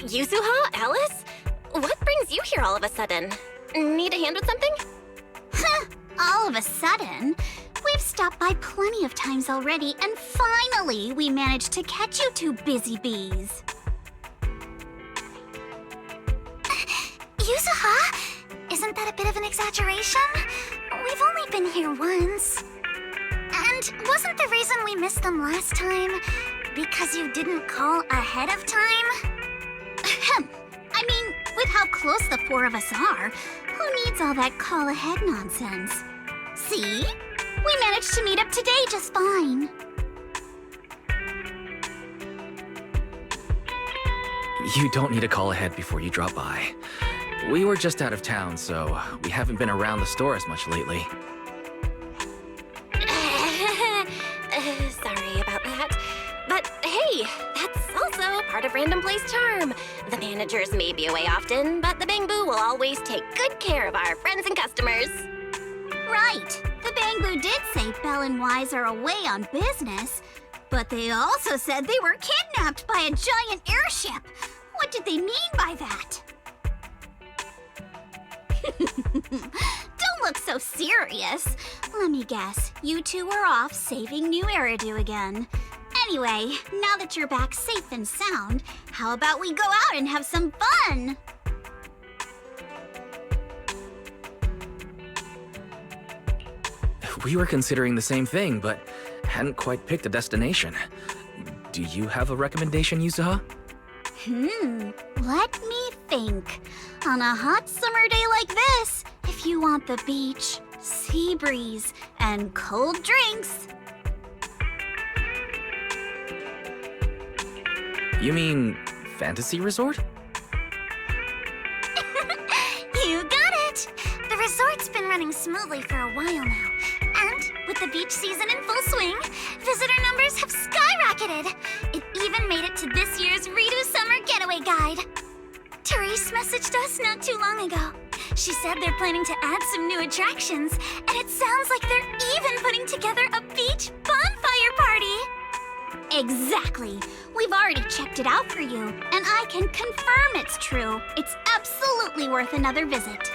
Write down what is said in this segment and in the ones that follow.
Yuzuha, Alice? What brings you here all of a sudden? Need a hand with something? All of a sudden? We've stopped by plenty of times already, and finally we managed to catch you two busy bees. Yuzuha? Isn't that a bit of an exaggeration? We've only been here once. And wasn't the reason we missed them last time because you didn't call ahead of time? I mean, with how close the four of us are, who needs all that call ahead nonsense? See? We managed to meet up today just fine. You don't need to call ahead before you drop by. We were just out of town, so we haven't been around the store as much lately. Sorry about that. But hey, that's also part of Random Play's charm. The managers may be away often, but the Bangbu will always take good care of our friends and customers. Right. The Bangbu did say Belle and Wise are away on business, but they also said they were kidnapped by a giant airship. What did they mean by that? Don't look so serious. Let me guess, you two are off saving Nью-Эриду again. Anyway, now that you're back safe and sound, how about we go out and have some fun? We were considering the same thing, but hadn't quite picked a destination. Do you have a recommendation, Yuzuha? Let me think. On a hot summer day like this, if you want the beach, sea breeze, and cold drinks. You mean fantasy resort? You got it! The resort's been running smoothly for a while now. And with the beach season in full swing, visitor numbers have skyrocketed. It even made it to this year's Redo Summer Getaway Guide. Therese messaged us not too long ago. She said they're planning to add some new attractions, and it sounds like they're even putting together a beach bonfire party. Exactly. We've already checked it out for you, and I can confirm it's true. It's absolutely worth another visit.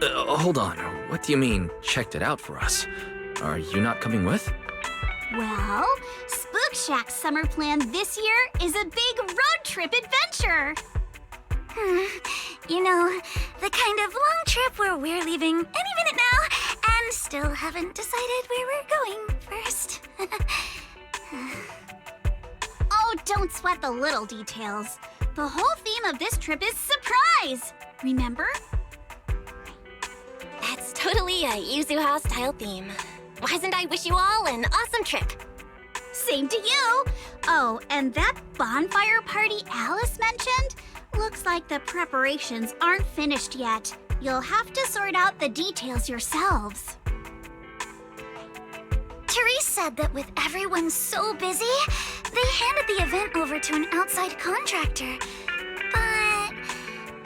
Hold on. What do you mean, checked it out for us? Are you not coming with? Well, Spook Shack's summer plan this year is a big road trip adventure. You know, the kind of long trip where we're leaving any minute now and still haven't decided where we're going first. Oh, don't sweat the little details. The whole theme of this trip is surprise. Remember? That's totally a Yuzuha-style theme. Why don't I wish you all an awesome trip? Same to you. Oh, and that bonfire party Alice mentioned? Looks like the preparations aren't finished yet. You'll have to sort out the details yourselves. Therese said that with everyone so busy, they handed the event over to an outside contractor. But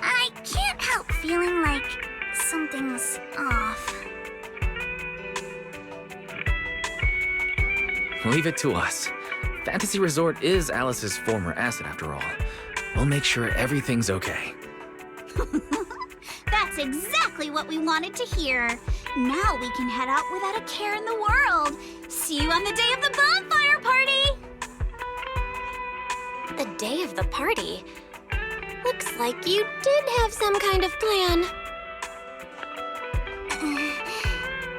I can't help feeling like something's off. Leave it to us. Fantasy Resort is Alice's former asset, after all. We'll make sure everything's okay. That's exactly what we wanted to hear. Now we can head out without a care in the world. See you on the day of the bonfire party! The day of the party? Looks like you did have some kind of plan.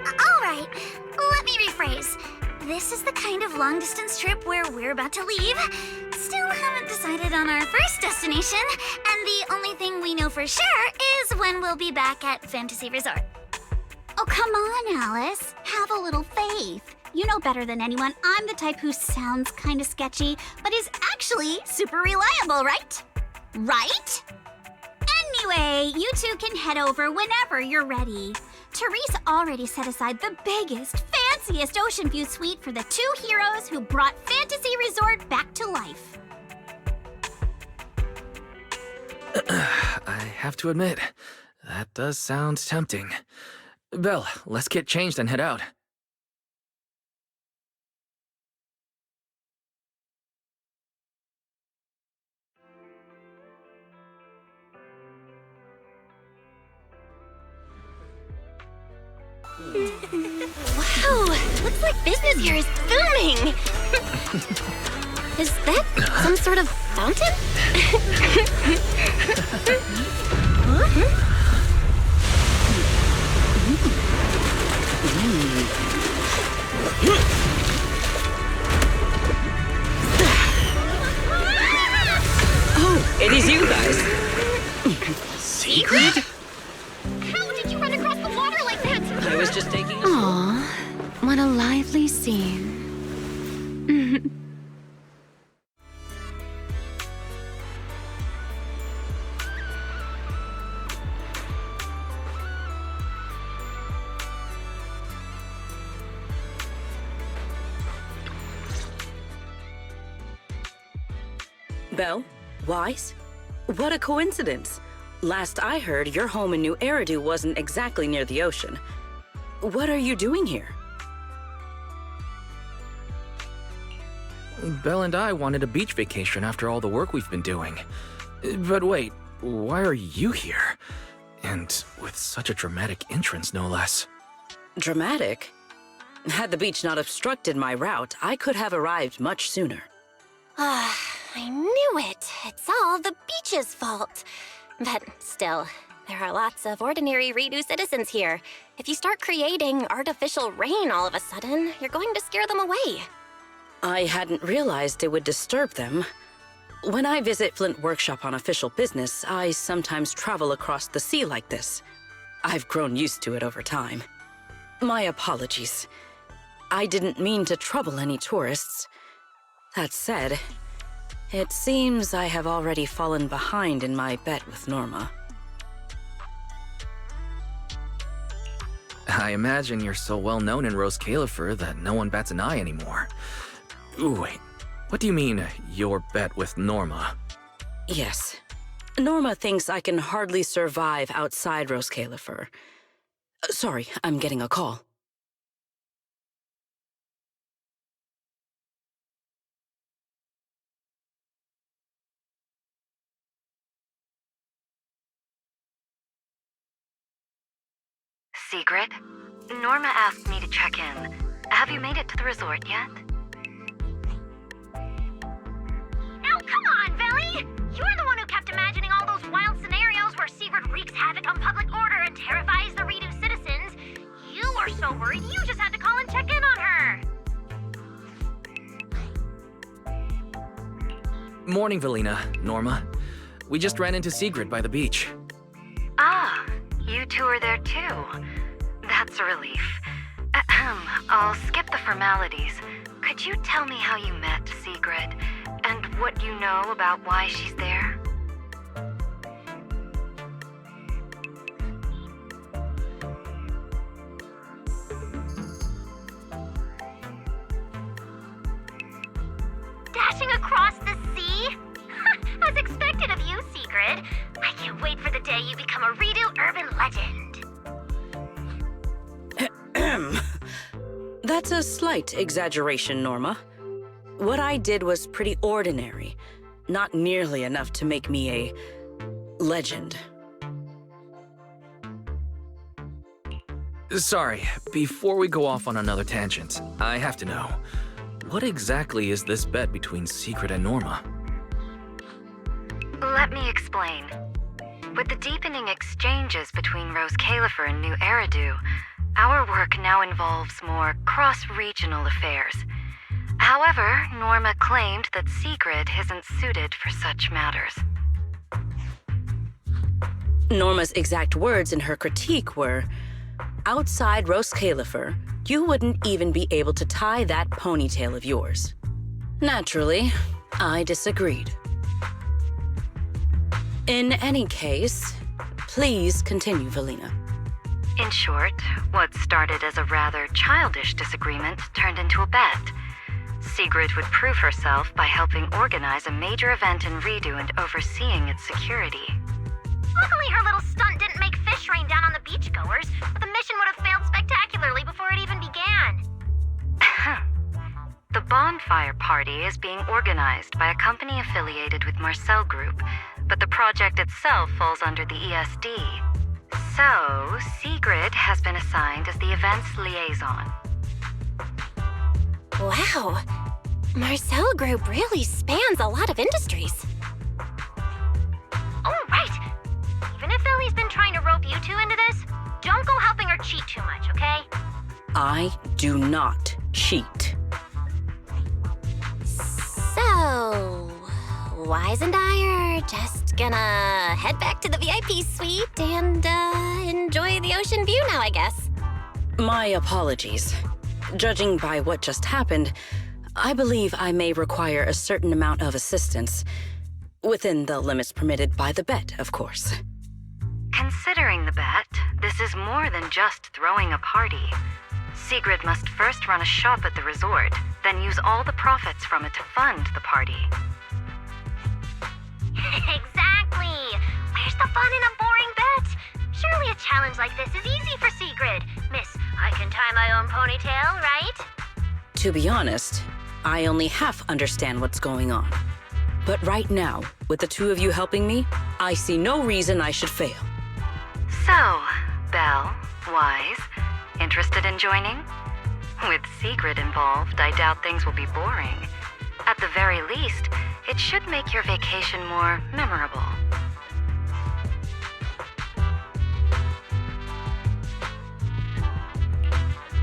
All right, let me rephrase. This is the kind of long-distance trip where we're about to leave. Still haven't decided on our first destination, and the only thing we know for sure is when we'll be back at Fantasy Resort. Oh, come on, Alice. Have a little faith. You know better than anyone I'm the type who sounds kind of sketchy, but is actually super reliable, right? Right? Anyway, you two can head over whenever you're ready. Therese already set aside the biggest, fanciest ocean view suite for the two heroes who brought Fantasy Resort back to life. I have to admit, that does sound tempting. Belle, let's get changed and head out. Wow, looks like business here is booming. Is that some sort of fountain? Oh, it is you guys. Secret? How did you run across the water like that? I was just taking a Aw, what a lively scene. Belle? Wise? What a coincidence. Last I heard, your home in Nью-Эриду wasn't exactly near the ocean. What are you doing here? Belle and I wanted a beach vacation after all the work we've been doing. But wait, why are you here? And with such a dramatic entrance, no less. Dramatic? Had the beach not obstructed my route, I could have arrived much sooner. I knew it. It's all the beach's fault. But still, there are lots of ordinary Redo citizens here. If you start creating artificial rain all of a sudden, you're going to scare them away. I hadn't realized it would disturb them. When I visit Flint Workshop on official business, I sometimes travel across the sea like this. I've grown used to it over time. My apologies. I didn't mean to trouble any tourists. That said, it seems I have already fallen behind in my bet with Norma. I imagine you're so well known in Rose Califer that no one bats an eye anymore. Ooh, wait, what do you mean, your bet with Norma? Yes. Norma thinks I can hardly survive outside Rose Califer. Sorry, I'm getting a call. Secret? Norma asked me to check in. Have you made it to the resort yet? Now, come on, Belly! You're the one who kept imagining all those wild scenarios where Secret wreaks havoc on public order and terrifies the Redo citizens. You were so worried you just had to call and check in on her. Morning, Valina, Norma. We just ran into Sigrid by the beach. Ah, you two are there too. That's a relief. Ahem, I'll skip the formalities. Could you tell me how you met Sigrid, and what you know about why she's there? Dashing across the sea? As expected of you, Sigrid. I can't wait for the day you become a Redo urban legend. That's a slight exaggeration, Norma. What I did was pretty ordinary, not nearly enough to make me a legend. Sorry, before we go off on another tangent, I have to know, what exactly is this bet between Sigrid and Norma? Let me explain. With the deepening exchanges between Rose Califer and Nью-Эриду, our work now involves more cross-regional affairs. However, Norma claimed that Sigrid isn't suited for such matters. Norma's exact words in her critique were, outside Rose Califer, you wouldn't even be able to tie that ponytail of yours. Naturally, I disagreed. In any case, please continue, Valina. In short, what started as a rather childish disagreement turned into a bet. Sigrid would prove herself by helping organize a major event in Redo and overseeing its security. Luckily, her little stunt didn't make fish rain down on the beachgoers, but the mission would have failed spectacularly before it even began. The bonfire party is being organized by a company affiliated with Marcel Group, but the project itself falls under the ESD. So, Sigrid Sigrid has been assigned as the event's liaison. Wow. Marcel Group really spans a lot of industries. Oh, right! Even if Lily's been trying to rope you two into this, don't go helping her cheat too much, okay? I do not cheat. So, Wise and I are just gonna head back to the VIP suite and enjoy the ocean view now, I guess. My apologies. Judging by what just happened, I believe I may require a certain amount of assistance. Within the limits permitted by the bet, of course. Considering the bet, this is more than just throwing a party. Sigrid must first run a shop at the resort, then use all the profits from it to fund the party. Exactly! Where's the fun in a boring bet? Surely a challenge like this is easy for Sigrid. Miss, I can tie my own ponytail, right? To be honest, I only half understand what's going on. But right now, with the two of you helping me, I see no reason I should fail. So, Belle, Wise, interested in joining? With Sigrid involved, I doubt things will be boring. At the very least, it should make your vacation more memorable.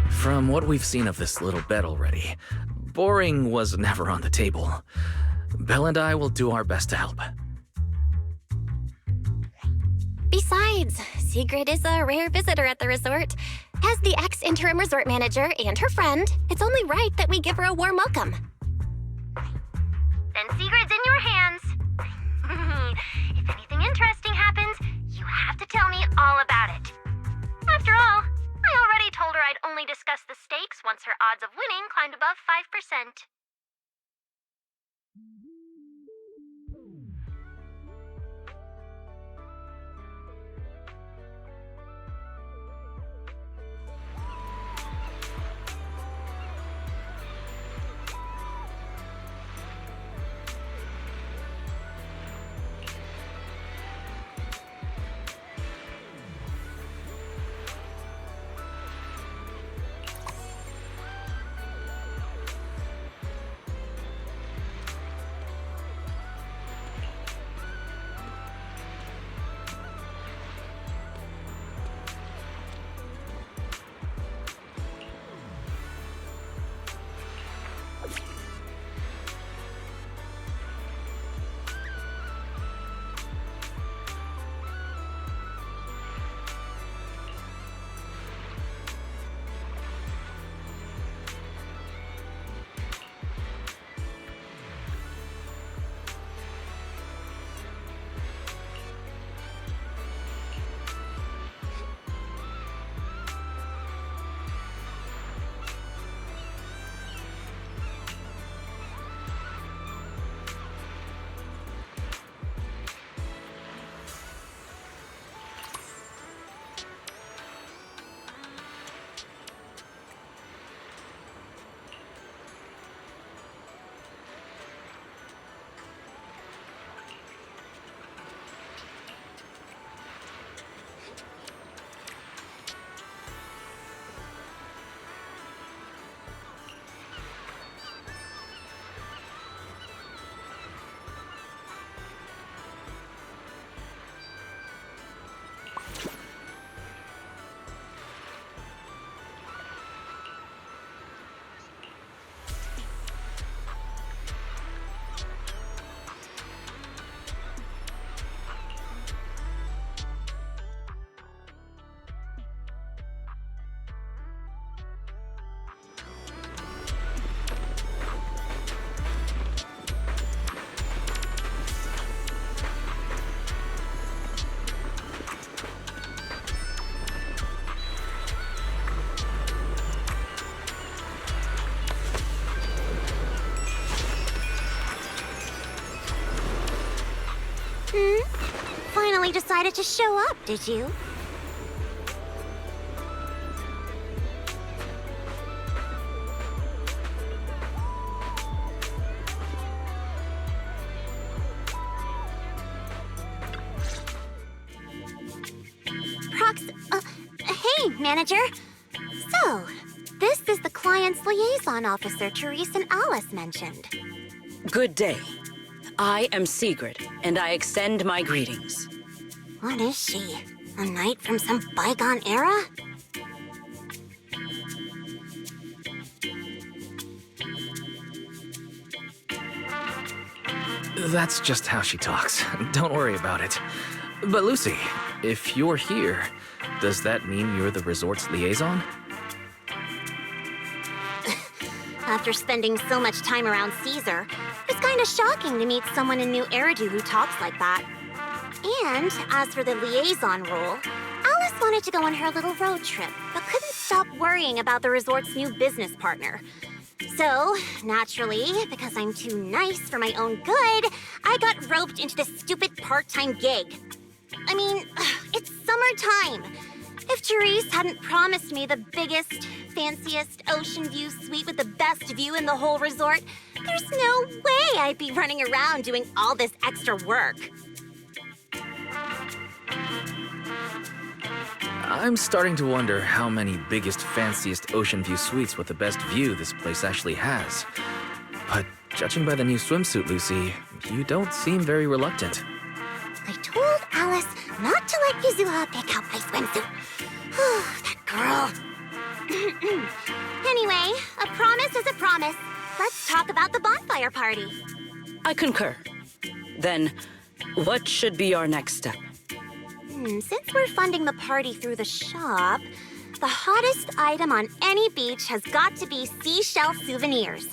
From what we've seen of this little bet already, boring was never on the table. Belle and I will do our best to help. Besides, Sigrid is a rare visitor at the resort. As the ex-interim resort manager and her friend, it's only right that we give her a warm welcome. Then Sigrid's in your hands. If anything interesting happens, you have to tell me all about it. After all, I already told her I'd only discuss the stakes once her odds of winning climbed above 5%. Finally decided to show up, did you? Hey Hey, manager. So, this is the client's liaison officer Therese and Alice mentioned. Good day. I am Sigrid, and I extend my greetings. What is she? A knight from some bygone era? That's just how she talks. Don't worry about it. But Lucy, if you're here, does that mean you're the resort's liaison? After spending so much time around Caesar, it's kind of shocking to meet someone in Nью-Эриду who talks like that. And as for the liaison role, Alice wanted to go on her little road trip, but couldn't stop worrying about the resort's new business partner. So, naturally, because I'm too nice for my own good, I got roped into this stupid part-time gig. I mean, it's summertime. If Therese hadn't promised me the biggest, fanciest ocean view suite with the best view in the whole resort, there's no way I'd be running around doing all this extra work. I'm starting to wonder how many biggest, fanciest ocean view suites with the best view this place actually has. But judging by the new swimsuit, Lucy, you don't seem very reluctant. I told Alice not to let Yuzua pick out my swimsuit. That girl. Anyway, a promise is a promise. Let's talk about the bonfire party. I concur. Then, what should be our next step? Since we're funding the party through the shop, the hottest item on any beach has got to be seashell souvenirs.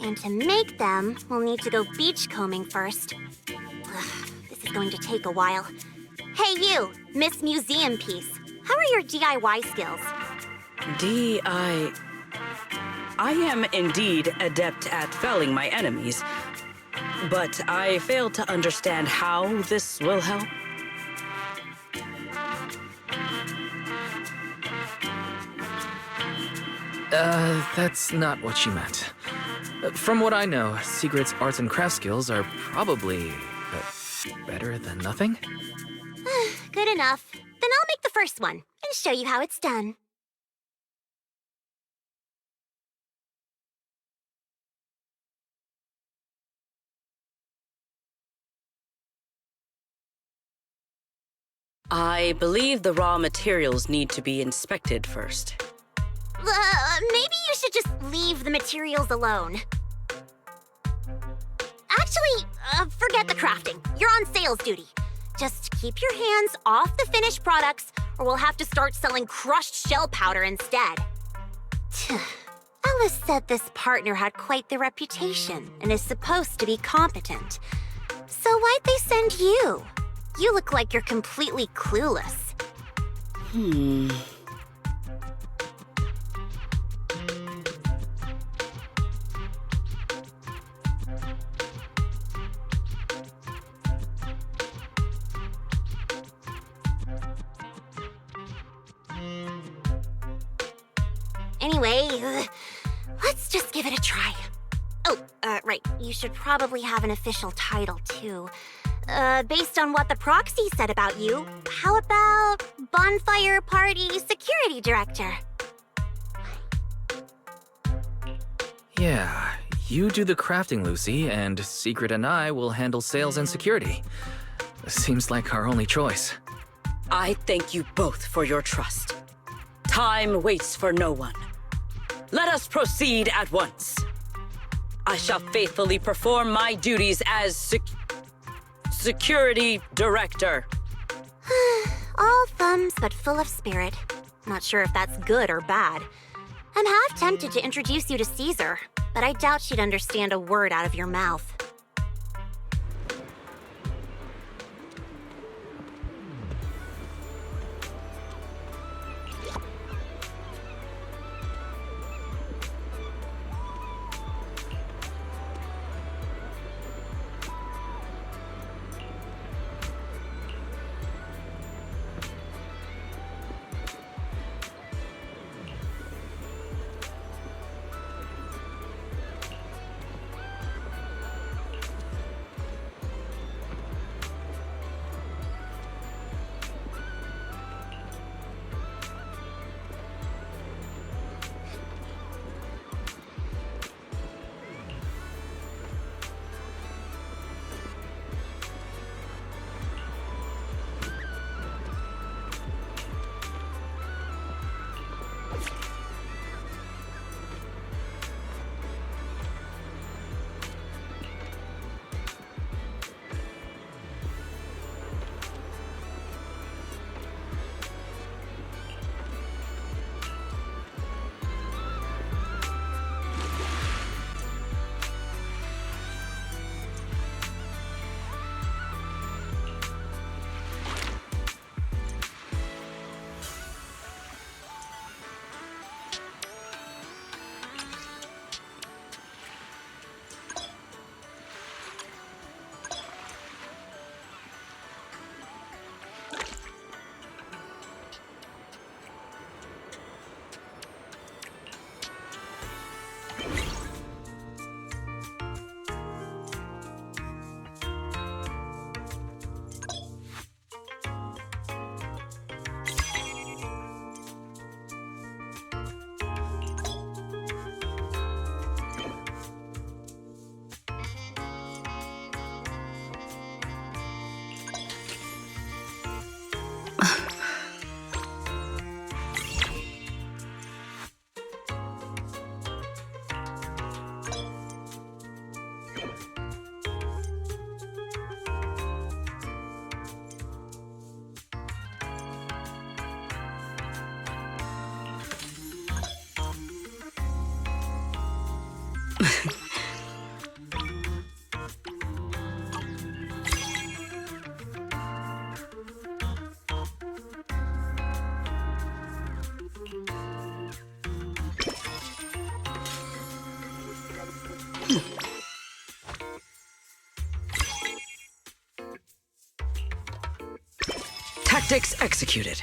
And to make them, we'll need to go beachcombing first. This is going to take a while. Hey you, Miss Museum Piece. How are your DIY skills? I am indeed adept at felling my enemies, but I fail to understand how this will help. That's not what she meant. From what I know, Sigrid's arts and craft skills are probably better than nothing. Good enough. Then I'll make the first one and show you how it's done. I believe the raw materials need to be inspected first. Maybe you should just leave the materials alone. Actually, forget the crafting. You're on sales duty. Just keep your hands off the finished products, or we'll have to start selling crushed shell powder instead. Alice said this partner had quite the reputation and is supposed to be competent. So why'd they send you? You look like you're completely clueless. Anyway, let's just give it a try. Oh, right. You should probably have an official title, too. Based on what the proxy said about you, how about Bonfire Party Security Director? Yeah, you do the crafting, Lucy, and Sigrid and I will handle sales and security. Seems like our only choice. I thank you both for your trust. Time waits for no one. Let us proceed at once. I shall faithfully perform my duties as Security Director. All thumbs but full of spirit. Not sure if that's good or bad. I'm half tempted to introduce you to Caesar, but I doubt she'd understand a word out of your mouth. Tactics executed.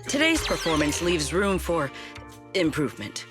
Today's performance leaves room for improvement.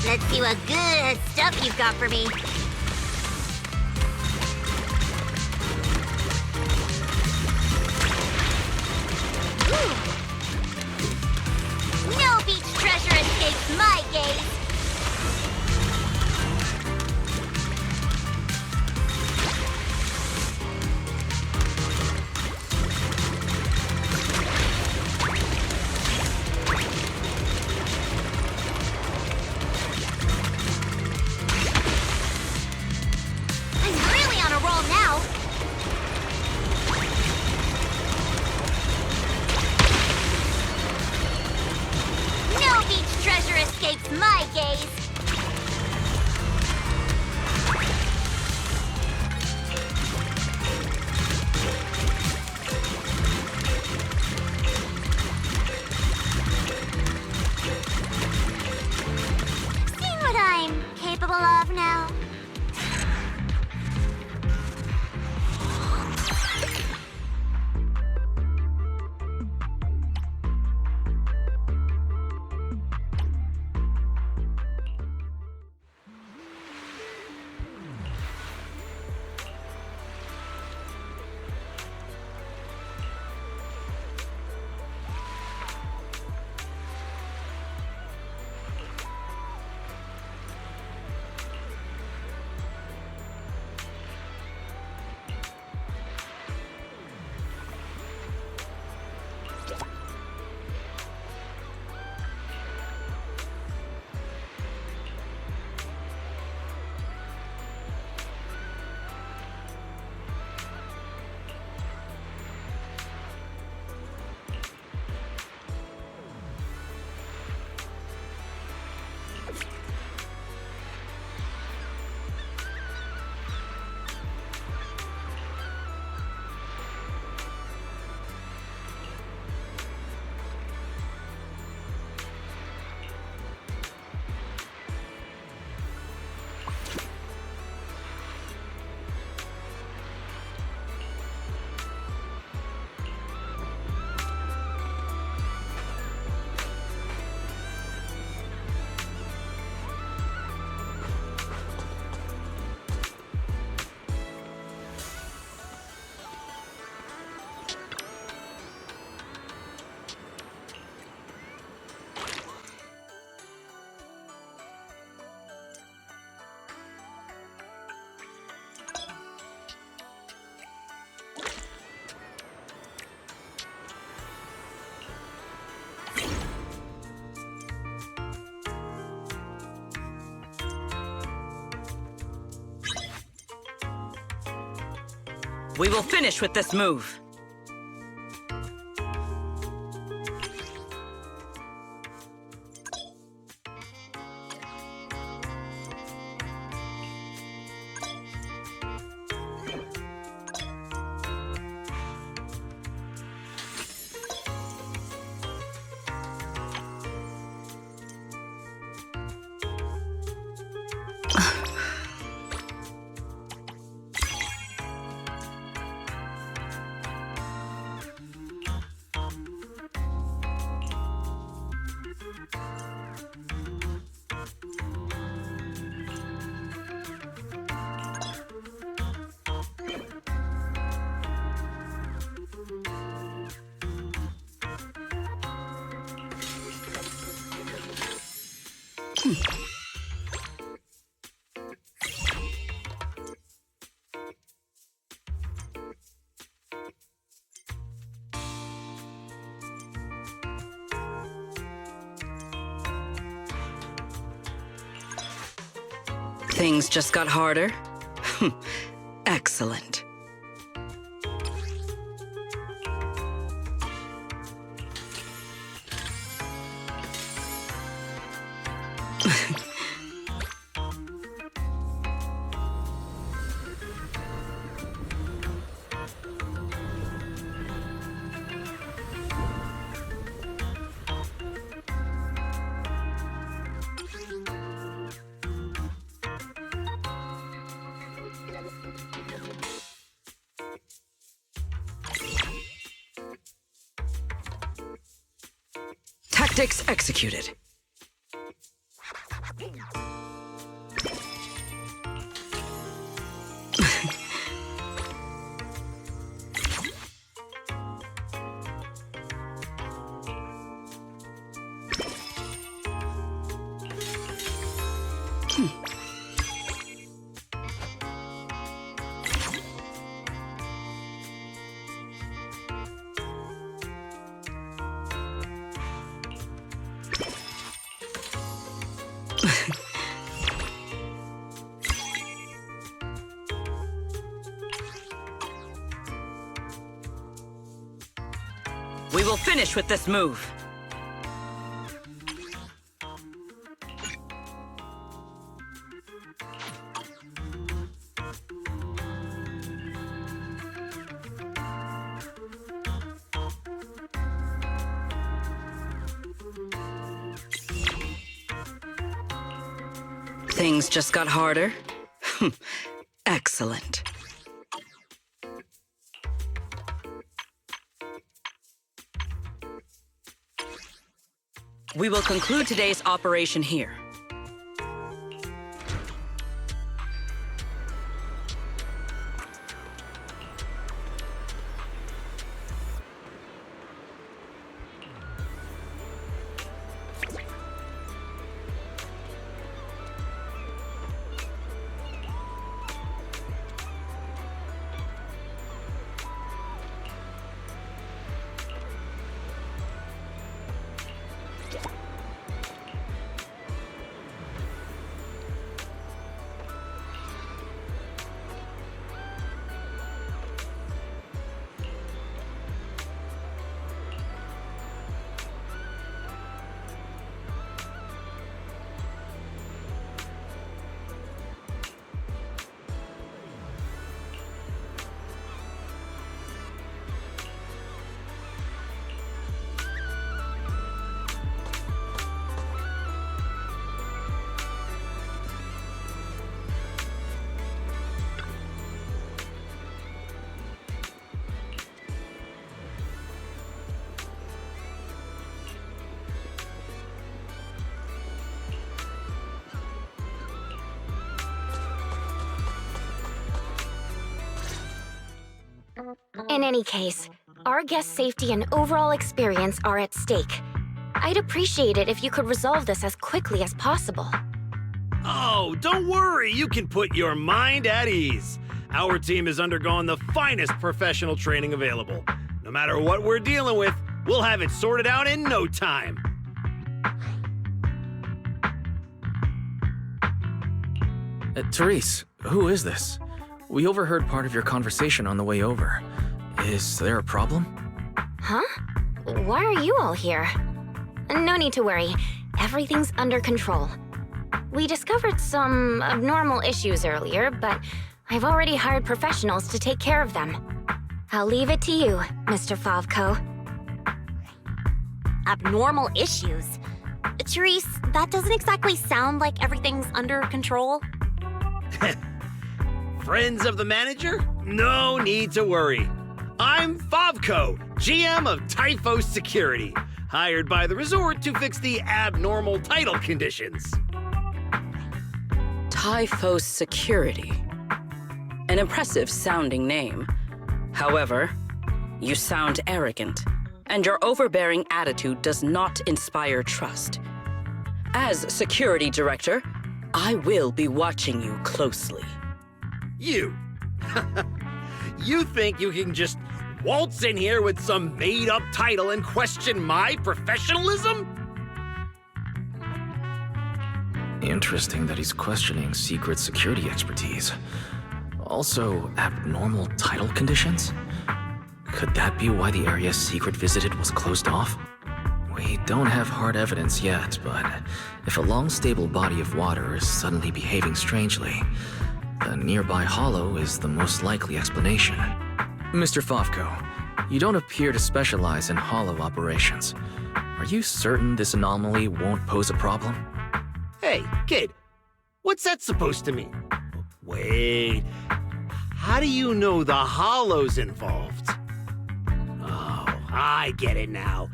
Let's see what good stuff you've got for me. Ooh. No beach treasure escapes my gaze. We will finish with this move. Things just got harder? Excellent. Tactics executed. We will finish with this move. Things just got harder? Excellent. We will conclude today's operation here. In any case, our guest safety and overall experience are at stake. I'd appreciate it if you could resolve this as quickly as possible. Oh, don't worry. You can put your mind at ease. Our team has undergone the finest professional training available. No matter what we're dealing with, we'll have it sorted out in no time. Therese, who is this? We overheard part of your conversation on the way over. Is there a problem? Huh? Why are you all here? No need to worry. Everything's under control. We discovered some abnormal issues earlier, but I've already hired professionals to take care of them. I'll leave it to you, Mr. Favko. Abnormal issues? Therese, that doesn't exactly sound like everything's under control. Friends of the manager? No need to worry. I'm Favko, GM of Typhos Security, hired by the resort to fix the abnormal title conditions. Typhos Security. An impressive sounding name. However, you sound arrogant, and your overbearing attitude does not inspire trust. As security director, I will be watching you closely. You. You think you can just waltz in here with some made-up title and question my professionalism? Interesting that he's questioning secret security expertise. Also, abnormal title conditions? Could that be why the area Secret visited was closed off? We don't have hard evidence yet, but if a long, stable body of water is suddenly behaving strangely, the nearby hollow is the most likely explanation. Mr. Favko, you don't appear to specialize in hollow operations. Are you certain this anomaly won't pose a problem? Hey, kid, what's that supposed to mean? Wait, how do you know the hollow's involved? Oh, I get it now.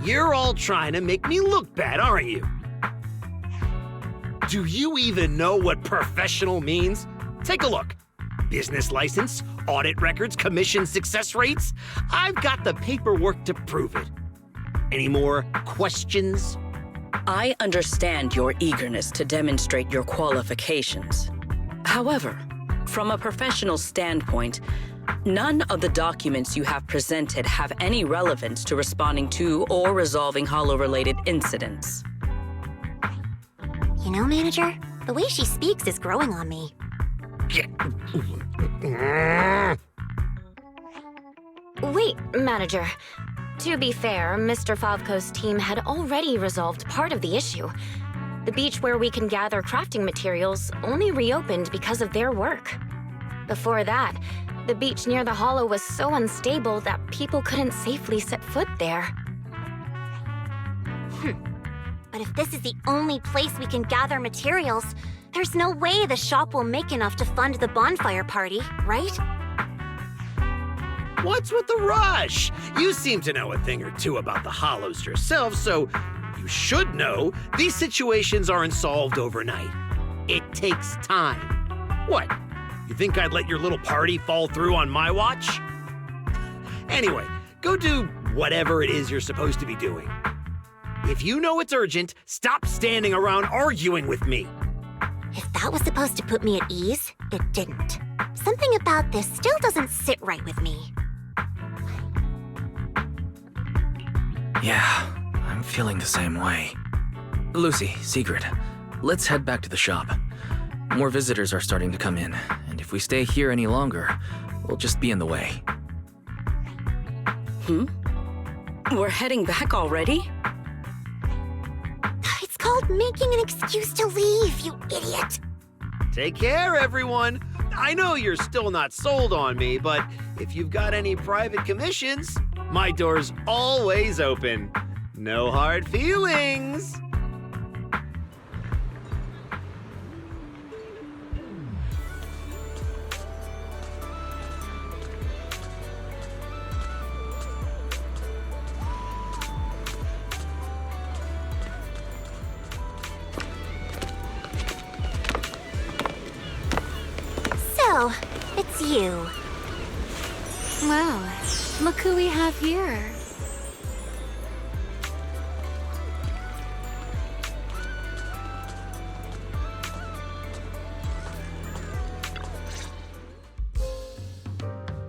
You're all trying to make me look bad, aren't you? Do you even know what professional means? Take a look. Business license, audit records, commission success rates. I've got the paperwork to prove it. Any more questions? I understand your eagerness to demonstrate your qualifications. However, from a professional standpoint, none of the documents you have presented have any relevance to responding to or resolving hollow-related incidents. You know, Manager, the way she speaks is growing on me. Wait, Manager. To be fair, Mr. Favko's team had already resolved part of the issue. The beach where we can gather crafting materials only reopened because of their work. Before that, the beach near the hollow was so unstable that people couldn't safely set foot there. But if this is the only place we can gather materials, there's no way the shop will make enough to fund the bonfire party, right? What's with the rush? You seem to know a thing or two about the hollows yourself, so you should know these situations aren't solved overnight. It takes time. What? You think I'd let your little party fall through on my watch? Anyway, go do whatever it is you're supposed to be doing. If you know it's urgent, stop standing around arguing with me. If that was supposed to put me at ease, it didn't. Something about this still doesn't sit right with me. Yeah, I'm feeling the same way. Lucy, Secret, let's head back to the shop. More visitors are starting to come in, and if we stay here any longer, we'll just be in the way. We're heading back already? It's called making an excuse to leave, you idiot. Take care, everyone. I know you're still not sold on me, but if you've got any private commissions, my door's always open. No hard feelings. So, it's you. Well, look who we have here.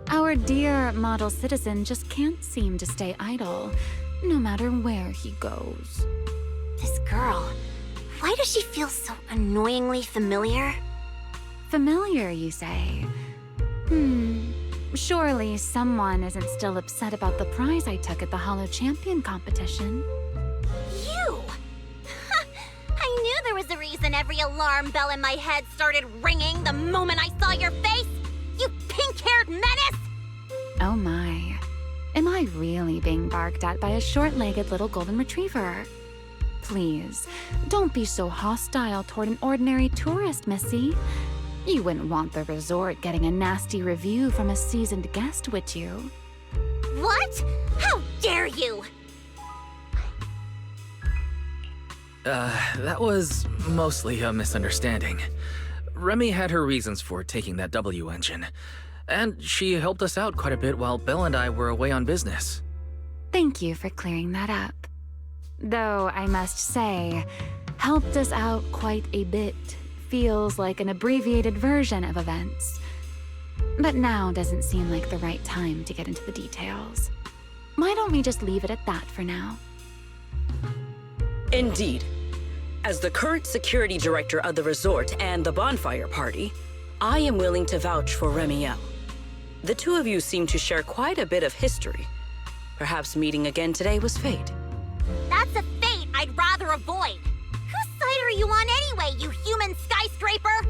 Our dear model citizen just can't seem to stay idle, no matter where he goes. This girl, why does she feel so annoyingly familiar? Familiar, you say? Surely someone isn't still upset about the prize I took at the Hollow Champion competition. You! I knew there was a reason every alarm bell in my head started ringing the moment I saw your face! You pink-haired menace! Oh my. Am I really being barked at by a short-legged little golden retriever? Please, don't be so hostile toward an ordinary tourist, Missy. You wouldn't want the resort getting a nasty review from a seasoned guest, would you? What? How dare you! That was mostly a misunderstanding. Remy had her reasons for taking that W engine, and she helped us out quite a bit while Belle and I were away on business. Thank you for clearing that up. Though, I must say, helped us out quite a bit feels like an abbreviated version of events. But now doesn't seem like the right time to get into the details. Why don't we just leave it at that for now? Indeed. As the current security director of the resort and the bonfire party, I am willing to vouch for Remiel. The two of you seem to share quite a bit of history. Perhaps meeting again today was fate. That's a fate I'd rather avoid. Whose side are you on anyway, you human skyscraper?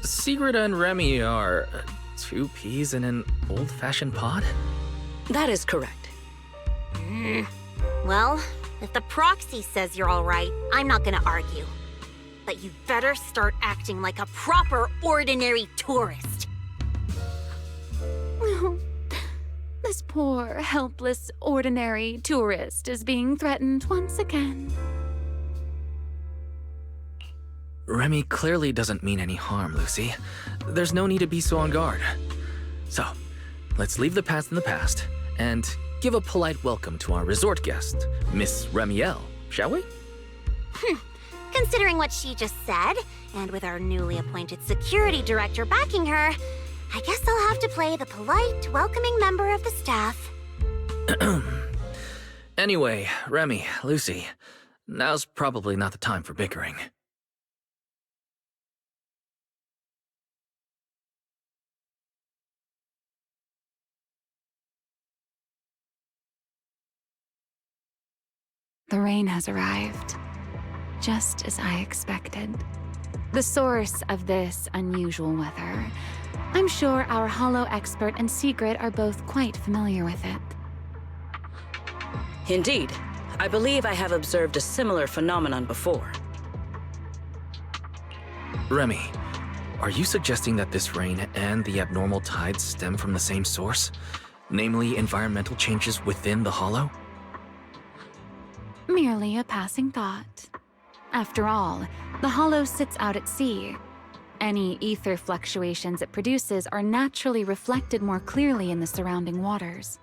Sigrid and Remy are two peas in an old-fashioned pod? That is correct. Well, if the proxy says you're all right, I'm not gonna argue. But you better start acting like a proper ordinary tourist. This poor, helpless, ordinary tourist is being threatened once again. Remy clearly doesn't mean any harm, Lucy. There's no need to be so on guard. So, let's leave the past in the past, and give a polite welcome to our resort guest, Miss Remiel, shall we? Considering what she just said, and with our newly appointed security director backing her, I guess I'll have to play the polite, welcoming member of the staff. Anyway, Remy, Lucy, now's probably not the time for bickering. The rain has arrived, just as I expected. The source of this unusual weather. I'm sure our Hollow expert and Sigrid are both quite familiar with it. Indeed. I believe I have observed a similar phenomenon before. Remy, are you suggesting that this rain and the abnormal tides stem from the same source? Namely, environmental changes within the Hollow? Merely a passing thought. After all, the Hollow sits out at sea. Any ether fluctuations it produces are naturally reflected more clearly in the surrounding waters.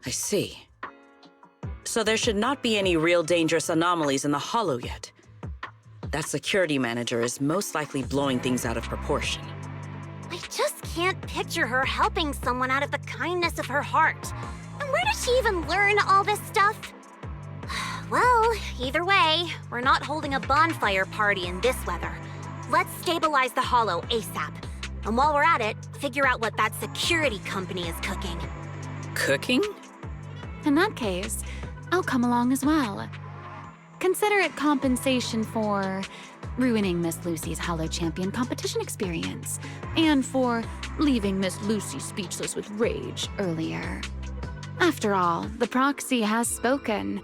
I see. So there should not be any real dangerous anomalies in the Hollow yet. That security manager is most likely blowing things out of proportion. I just can't picture her helping someone out of the kindness of her heart. And where did she even learn all this stuff? Well, either way, we're not holding a bonfire party in this weather. Let's stabilize the Hollow ASAP. And while we're at it, figure out what that security company is cooking. Cooking? In that case, I'll come along as well. Consider it compensation for ruining Miss Lucy's Hollow Champion competition experience, and for leaving Miss Lucy speechless with rage earlier. After all, the proxy has spoken.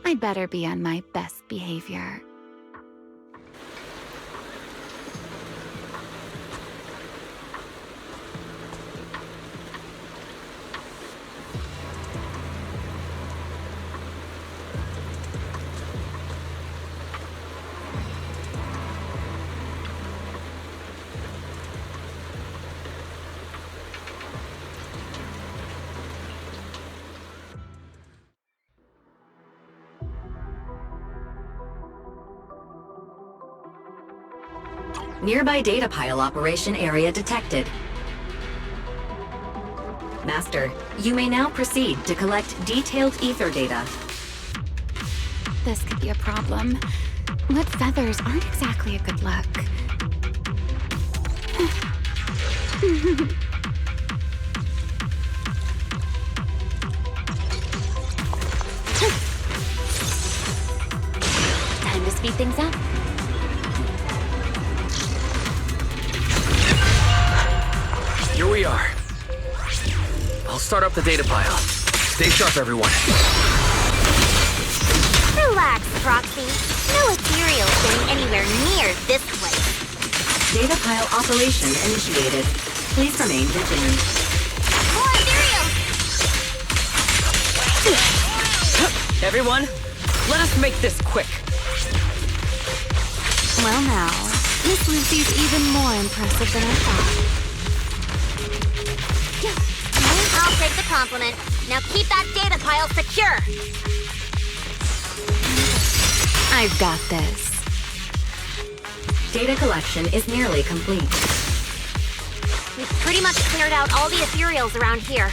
I'd better be on my best behavior. Nearby data pile operation area detected. Master, you may now proceed to collect detailed ether data. This could be a problem. Wet feathers aren't exactly a good look. Time to speed things up. Here we are. I'll start up the data pile. Stay sharp, everyone. Relax, Proxy. No ethereal's getting anywhere near this place. Data pile operation initiated. Please remain vigilant. More ethereals! Everyone, let us make this quick. Well now, Miss Lucy's even more impressive than I thought. I'll take the compliment. Now keep that data pile secure. I've got this. Data collection is nearly complete. We've pretty much cleared out all the ethereals around here.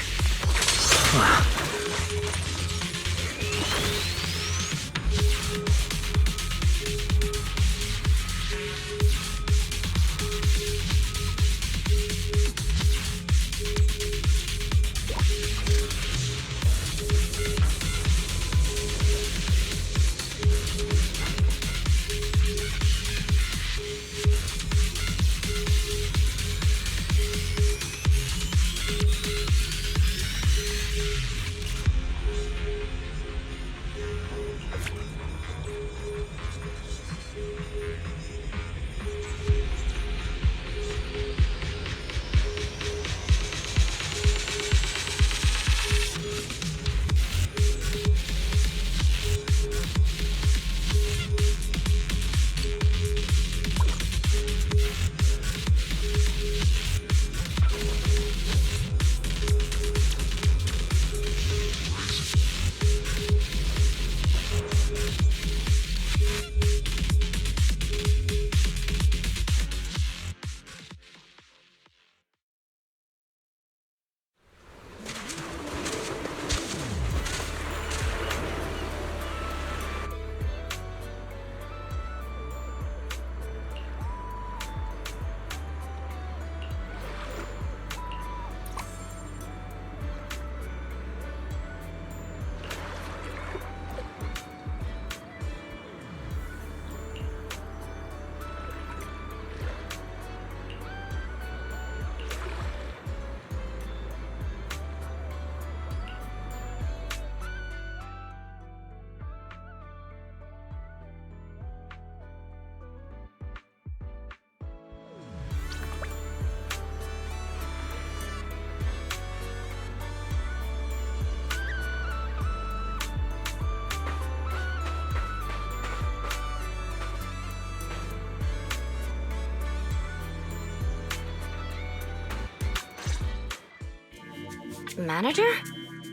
Manager?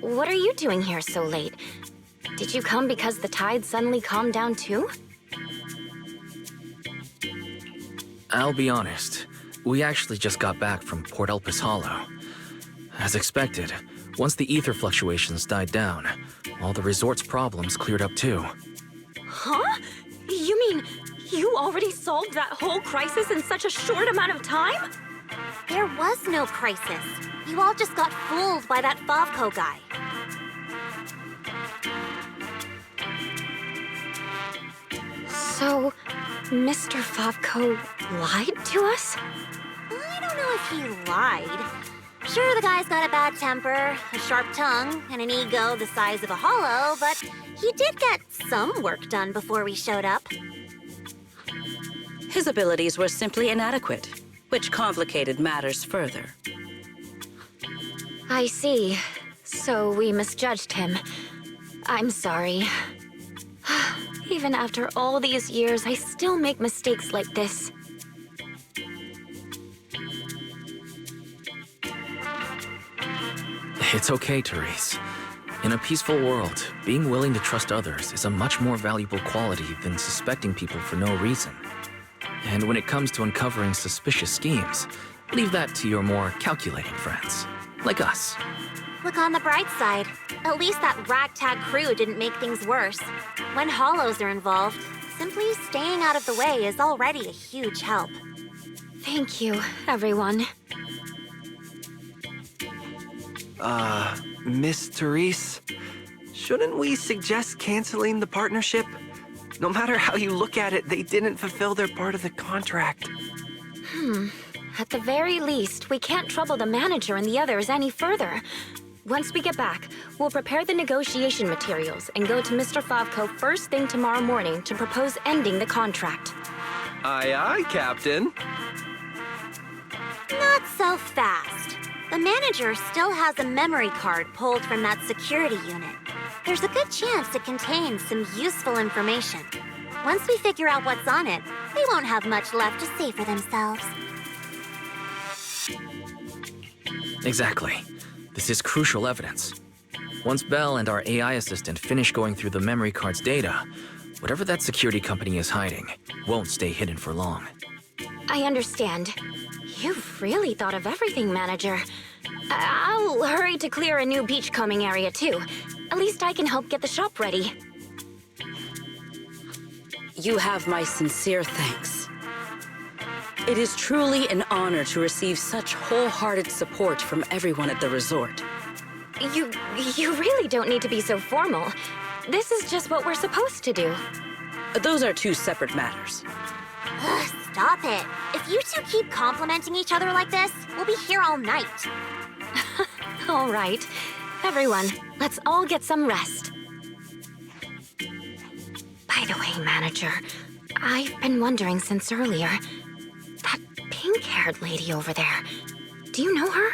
What are you doing here so late? Did you come because the tide suddenly calmed down too? I'll be honest. We actually just got back from Port Elpis Hollow. As expected, once the ether fluctuations died down, all the resort's problems cleared up too. Huh? You mean you already solved that whole crisis in such a short amount of time? There was no crisis. You all just got fooled by that Favco guy. So, Mr. Favco lied to us? I don't know if he lied. Sure, the guy's got a bad temper, a sharp tongue, and an ego the size of a hollow, but he did get some work done before we showed up. His abilities were simply inadequate, which complicated matters further. I see. So we misjudged him. I'm sorry. Even after all these years, I still make mistakes like this. It's okay, Therese. In a peaceful world, being willing to trust others is a much more valuable quality than suspecting people for no reason. And when it comes to uncovering suspicious schemes, leave that to your more calculating friends, like us. Look on the bright side. At least that ragtag crew didn't make things worse. When hollows are involved, Simply staying out of the way is already a huge help. Thank you, everyone. Miss Therese, shouldn't we suggest canceling the partnership? No matter how you look at it, they didn't fulfill their part of the contract. At the very least, we can't trouble the manager and the others any further. Once we get back, we'll prepare the negotiation materials and go to Mr. Favko first thing tomorrow morning to propose ending the contract. Aye, aye, Captain. Not so fast. The manager still has a memory card pulled from that security unit. There's a good chance it contains some useful information. Once we figure out what's on it, they won't have much left to say for themselves. Exactly. This is crucial evidence. Once Belle and our AI assistant finish going through the memory card's data, whatever that security company is hiding won't stay hidden for long. I understand. You've really thought of everything, Manager. I'll hurry to clear a new beachcombing area, too. At least I can help get the shop ready. You have my sincere thanks. It is truly an honor to receive such wholehearted support from everyone at the resort. You really don't need to be so formal. This is just what we're supposed to do. Those are two separate matters. Ugh, stop it. If you two keep complimenting each other like this, we'll be here all night. All right. Everyone, let's all get some rest. By the way, Manager, I've been wondering since earlier. That pink-haired lady over there, do you know her?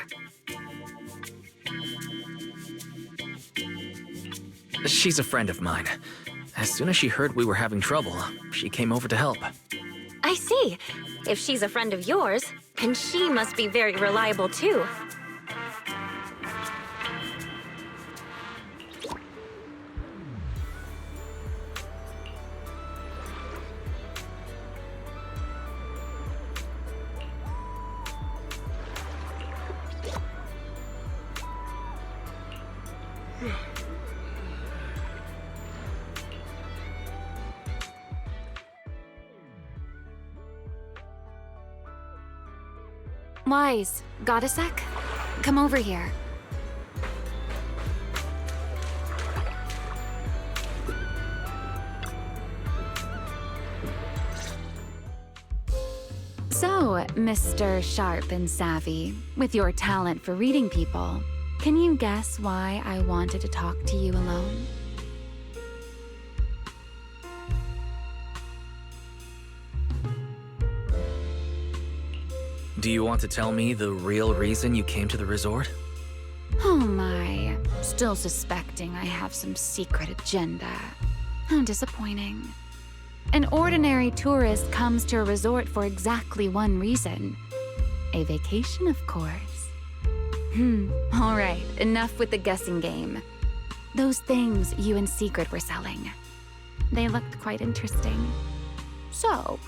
She's a friend of mine. As soon as she heard we were having trouble, she came over to help. I see. If she's a friend of yours, then she must be very reliable too. Wise, got a sec? Come over here. So, Mr. Sharp and Savvy, with your talent for reading people, can you guess why I wanted to talk to you alone? Do you want to tell me the real reason you came to the resort? Oh my, still suspecting I have some secret agenda. How disappointing. An ordinary tourist comes to a resort for exactly one reason. A vacation, of course. All right, enough with the guessing game. Those things you and Secret were selling. They looked quite interesting. So,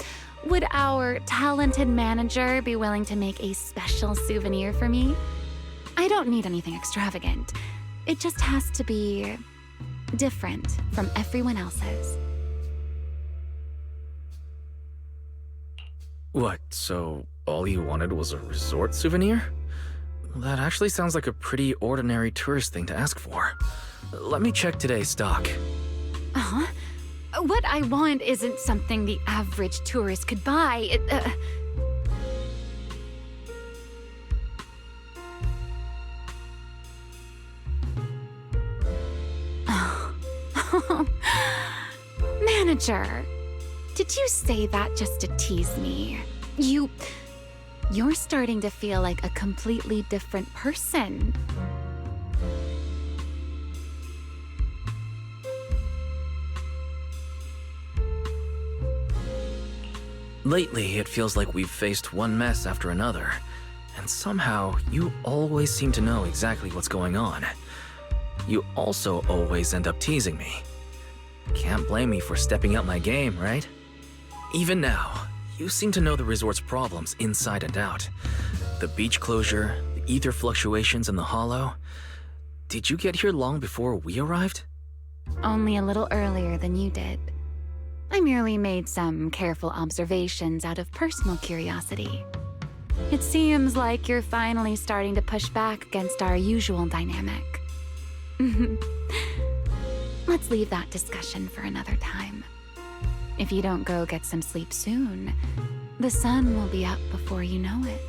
would our talented manager be willing to make a special souvenir for me? I don't need anything extravagant. It just has to be different from everyone else's. What, so all you wanted was a resort souvenir? That actually sounds like a pretty ordinary tourist thing to ask for. Let me check today's stock. Uh-huh. What I want isn't something the average tourist could buy. Manager, did you say that just to tease me? You're starting to feel like a completely different person. Lately, it feels like we've faced one mess after another, and somehow you always seem to know exactly what's going on. You also always end up teasing me. Can't blame me for stepping up my game, right? Even now, you seem to know the resort's problems inside and out. The beach closure, the ether fluctuations in the hollow. Did you get here long before we arrived? Only a little earlier than you did. I merely made some careful observations out of personal curiosity. It seems like you're finally starting to push back against our usual dynamic. Let's leave that discussion for another time. If you don't go get some sleep soon, the sun will be up before you know it.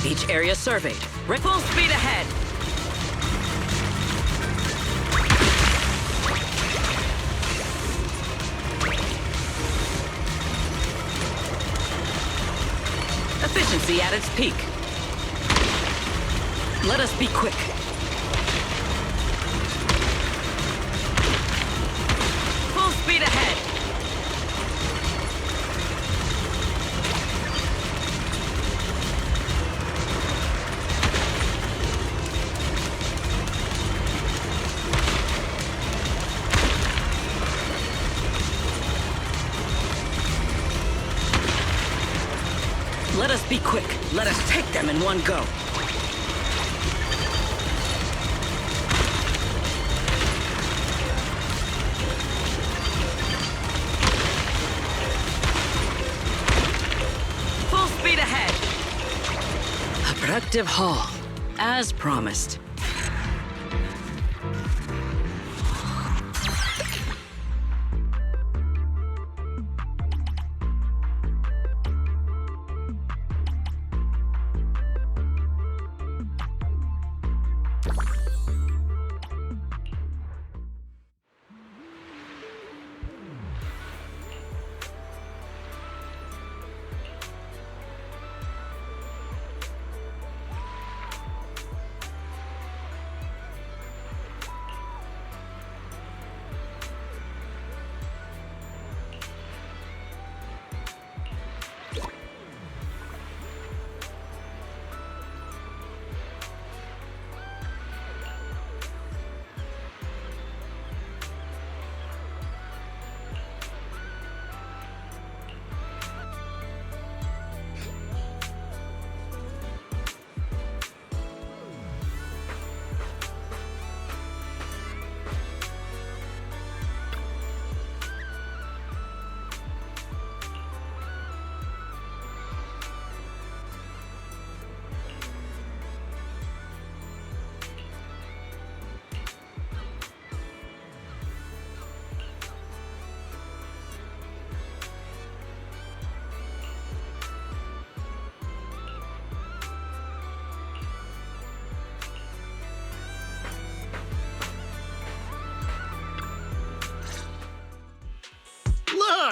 Each area surveyed. Full speed ahead. Efficiency at its peak. Let us be quick. Full speed ahead. Let us be quick. Let us take them in one go. Full speed ahead. A productive haul, as promised.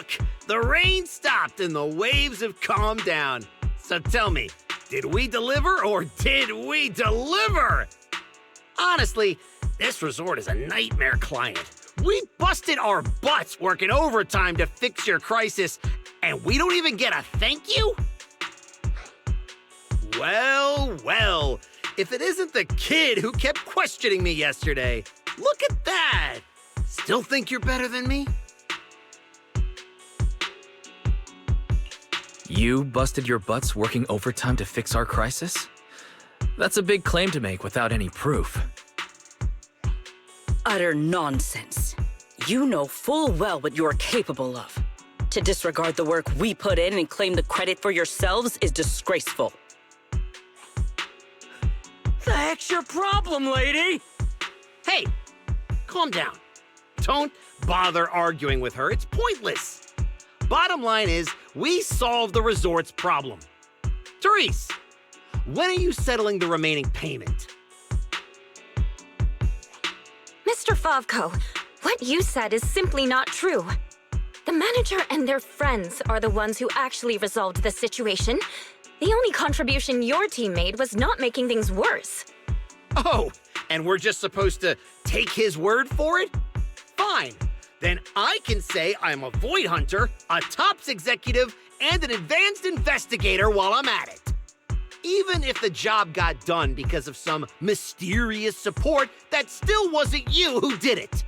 Look, the rain stopped and the waves have calmed down. So tell me, did we deliver or did we deliver? Honestly, this resort is a nightmare client. We busted our butts working overtime to fix your crisis, and we don't even get a thank you? Well, well, if it isn't the kid who kept questioning me yesterday. Look at that! Still think you're better than me? You busted your butts working overtime to fix our crisis? That's a big claim to make without any proof. Utter nonsense. You know full well what you're capable of. To disregard the work we put in and claim the credit for yourselves is disgraceful. The heck's your problem, lady? Hey, calm down. Don't bother arguing with her. It's pointless. Bottom line is, we solved the resort's problem. Therese, when are you settling the remaining payment? Mr. Favko, what you said is simply not true. The manager and their friends are the ones who actually resolved the situation. The only contribution your team made was not making things worse. Oh, and we're just supposed to take his word for it? Fine. Then I can say I'm a void hunter, a tops executive, and an advanced investigator while I'm at it. Even if the job got done because of some mysterious support, that still wasn't you who did it.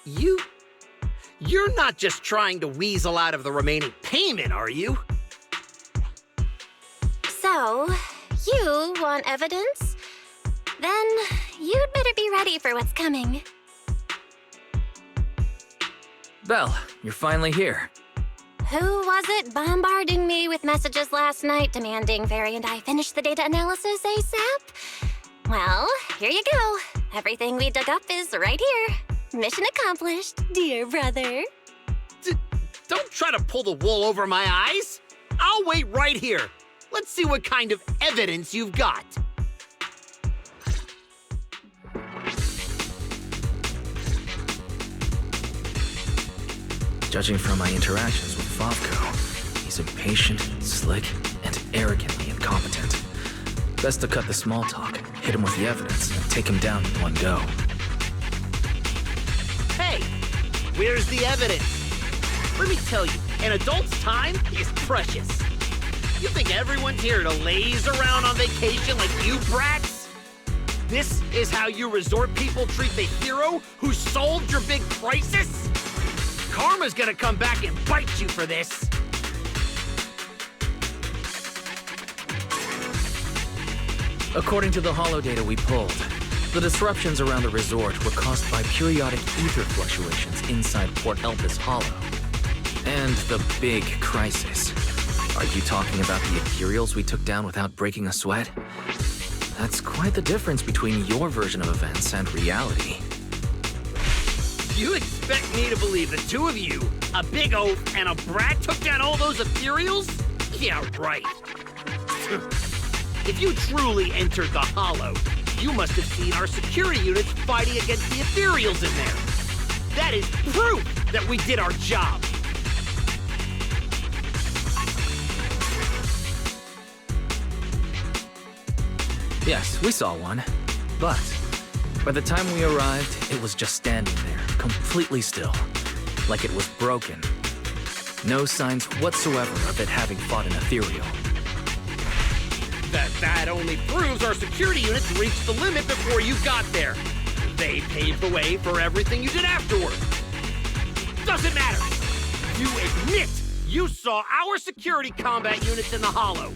You're not just trying to weasel out of the remaining payment, are you? So, you want evidence? Then you'd better be ready for what's coming. Belle, you're finally here. Who was it bombarding me with messages last night demanding Fairy and I finish the data analysis ASAP? Well, here you go. Everything we dug up is right here. Mission accomplished, dear brother. Don't try to pull the wool over my eyes. I'll wait right here. Let's see what kind of evidence you've got. Judging from my interactions with Favko, he's impatient, slick, and arrogantly incompetent. Best to cut the small talk, hit him with the evidence, and take him down in one go. Hey, where's the evidence? Let me tell you, an adult's time is precious. You think everyone's here to laze around on vacation like you brats? This is how you resort people treat the hero who solved your big crisis? Karma's gonna come back and bite you for this. According to the holodata we pulled, the disruptions around the resort were caused by periodic ether fluctuations inside Port Elpis Hollow. And the big crisis. Are you talking about the ethereals we took down without breaking a sweat? That's quite the difference between your version of events and reality. You expect me to believe the two of you, a big oaf and a brat, took down all those ethereals? Yeah, right. If you truly entered the Hollow, you must have seen our security units fighting against the ethereals in there. That is proof that we did our job. Yes, we saw one. But by the time we arrived, it was just standing there, completely still, like it was broken. No signs whatsoever of it having fought an ethereal. That only proves our security units reached the limit before you got there. They paved the way for everything you did afterward. Doesn't matter. You admit you saw our security combat units in the Hollow.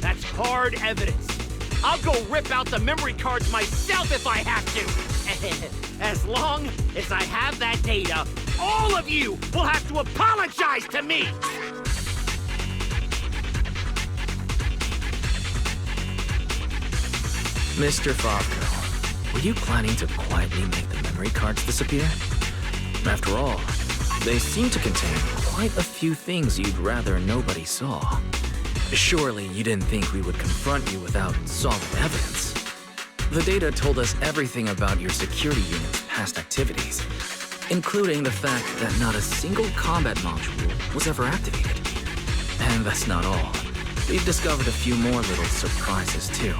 That's hard evidence. I'll go rip out the memory cards myself if I have to. As long as I have that data, all of you will have to apologize to me. Mr. Favko, were you planning to quietly make the memory cards disappear? After all, they seem to contain quite a few things you'd rather nobody saw. Surely you didn't think we would confront you without solid evidence. The data told us everything about your security unit's past activities. including the fact that not a single combat module was ever activated. And that's not all. We've discovered a few more little surprises, too.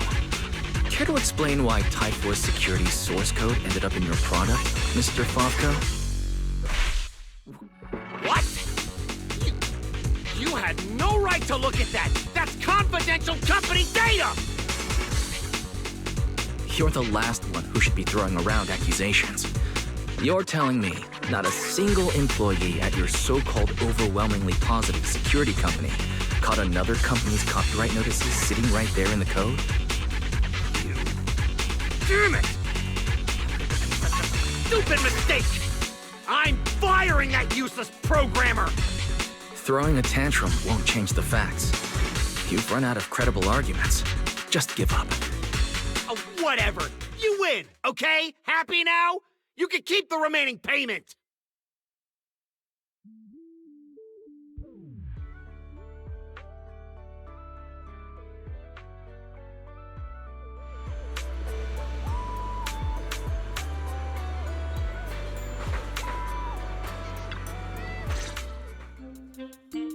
Care to explain why Typho's security source code ended up in your product, Mr. Favko? What? You had no right to look at that! That's confidential company data! You're the last one who should be throwing around accusations. You're telling me not a single employee at your so-called overwhelmingly positive security company caught another company's copyright notices sitting right there in the code? Damn it! Stupid mistake! I'm firing that useless programmer! Throwing a tantrum won't change the facts. You've run out of credible arguments. Just give up. Oh, whatever. You win, okay? Happy now? You can keep the remaining payment.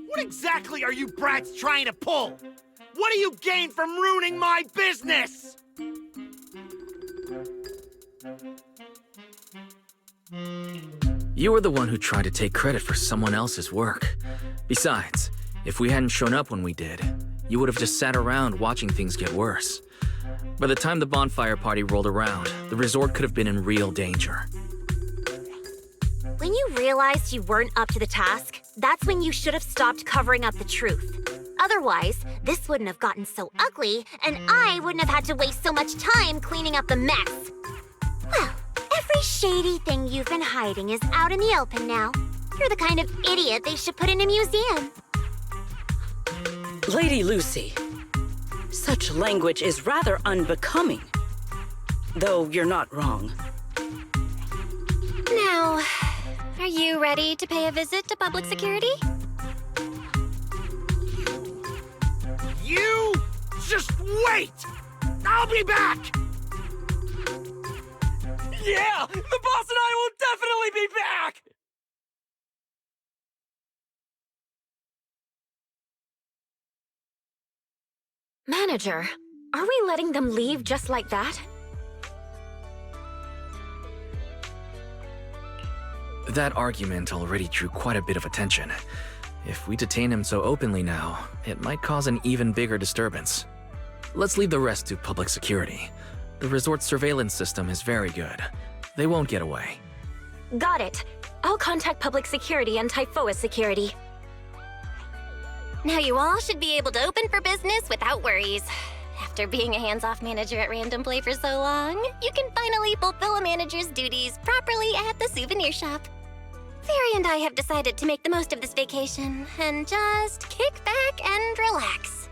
What exactly are you brats trying to pull? What do you gain from ruining my business? You were the one who tried to take credit for someone else's work. Besides, if we hadn't shown up when we did, you would have just sat around watching things get worse. By the time the bonfire party rolled around, the resort could have been in real danger. When you realized you weren't up to the task, that's when you should have stopped covering up the truth. Otherwise, this wouldn't have gotten so ugly, and I wouldn't have had to waste so much time cleaning up the mess. Well, every shady thing you've been hiding is out in the open now. You're the kind of idiot they should put in a museum. Lady Lucy, such language is rather unbecoming. Though you're not wrong. Now, are you ready to pay a visit to public security? You just wait! I'll be back! Yeah! The boss and I will definitely be back! Manager, are we letting them leave just like that? That argument already drew quite a bit of attention. If we detain him so openly now, it might cause an even bigger disturbance. Let's leave the rest to public security. The resort's surveillance system is very good. They won't get away. Got it. I'll contact public security and Typhoa's security. Now you all should be able to open for business without worries. After being a hands-off manager at Random Play for so long, you can finally fulfill a manager's duties properly at the souvenir shop. Fairy and I have decided to make the most of this vacation and just kick back and relax.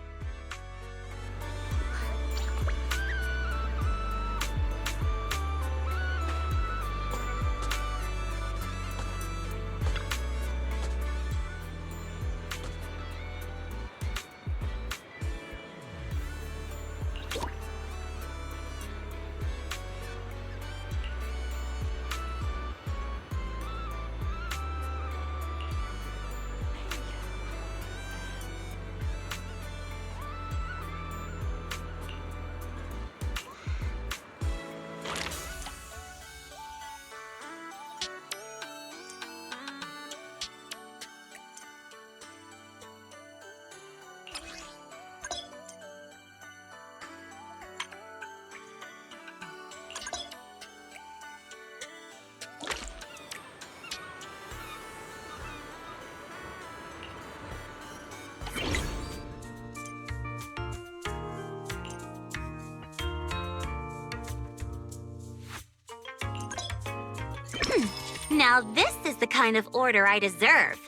Now this is the kind of order I deserve.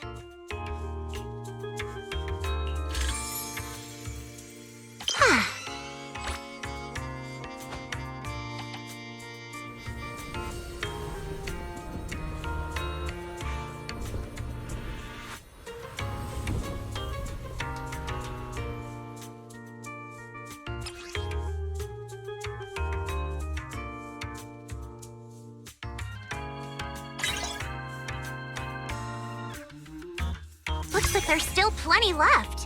there's still plenty left.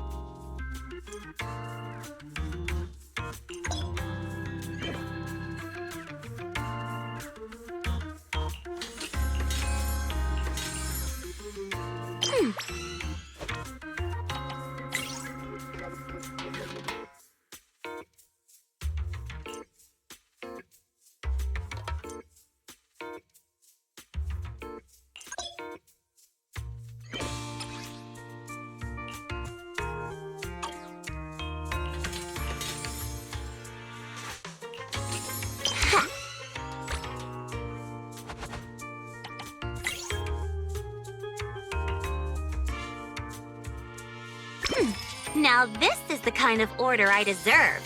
Now this is the kind of order I deserve.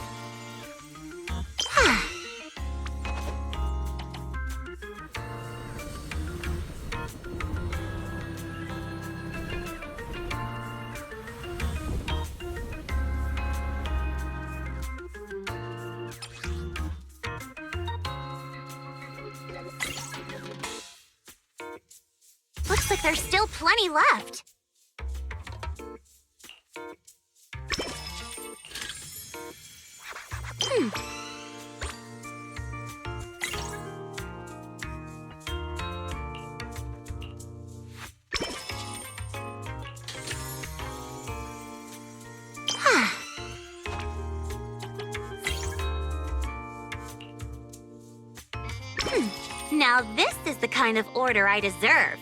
Looks like there's still plenty left. Now this is the kind of order I deserve.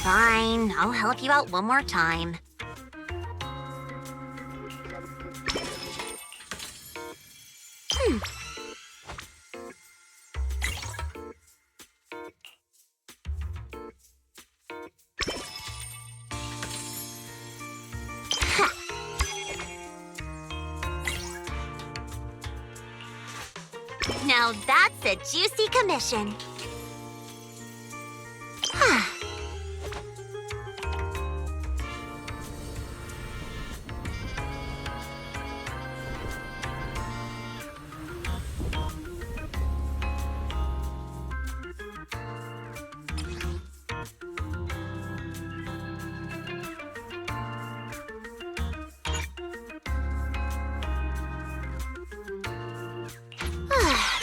Fine, I'll help you out one more time. Now that's a juicy commission.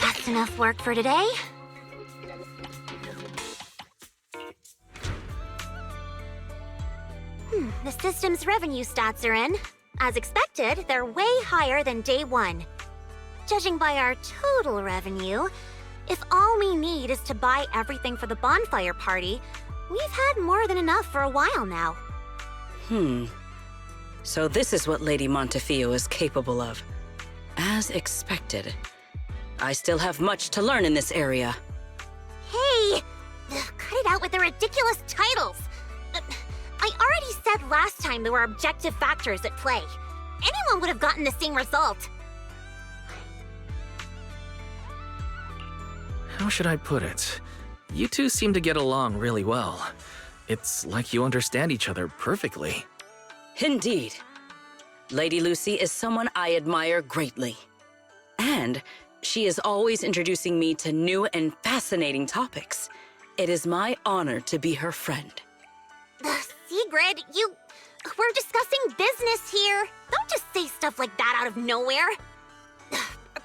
That's enough work for today. The system's revenue stats are in. As expected, they're way higher than day one. Judging by our total revenue, if all we need is to buy everything for the bonfire party, we've had more than enough for a while now. So this is what Lady Montefiore is capable of. As expected. I still have much to learn in this area. Hey! Cut it out with the ridiculous titles! I already said last time there were objective factors at play. Anyone would have gotten the same result. How should I put it? You two seem to get along really well. It's like you understand each other perfectly. Indeed. Lady Lucy is someone I admire greatly. And she is always introducing me to new and fascinating topics. It is my honor to be her friend. Sigrid, we're discussing business here. Don't just say stuff like that out of nowhere.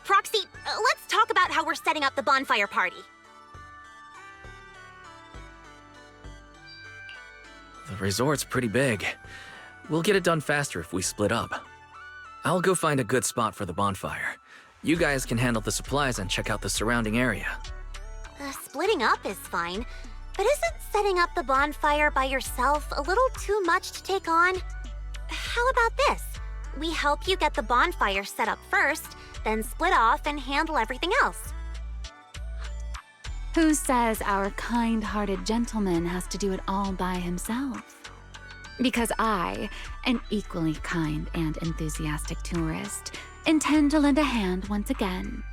Proxy, let's talk about how we're setting up the bonfire party. The resort's pretty big. We'll get it done faster if we split up. I'll go find a good spot for the bonfire. You guys can handle the supplies and check out the surrounding area. Splitting up is fine, but isn't setting up the bonfire by yourself a little too much to take on? How about this? We help you get the bonfire set up first, then split off and handle everything else. Who says our kind-hearted gentleman has to do it all by himself? Because I, an equally kind and enthusiastic tourist, intend to lend a hand once again.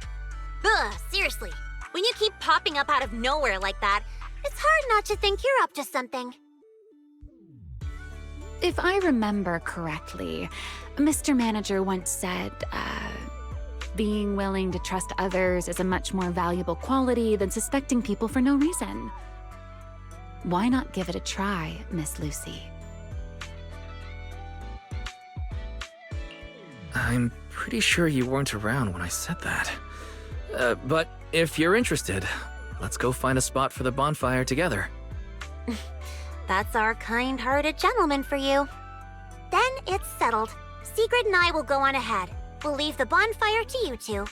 Ugh, seriously. When you keep popping up out of nowhere like that, it's hard not to think you're up to something. If I remember correctly, Mr. Manager once said, being willing to trust others is a much more valuable quality than suspecting people for no reason. Why not give it a try, Miss Lucy? I'm pretty sure you weren't around when I said that. But if you're interested, let's go find a spot for the bonfire together. That's our kind-hearted gentleman for you. Then it's settled. Sigrid and I will go on ahead. We'll leave the bonfire to you two.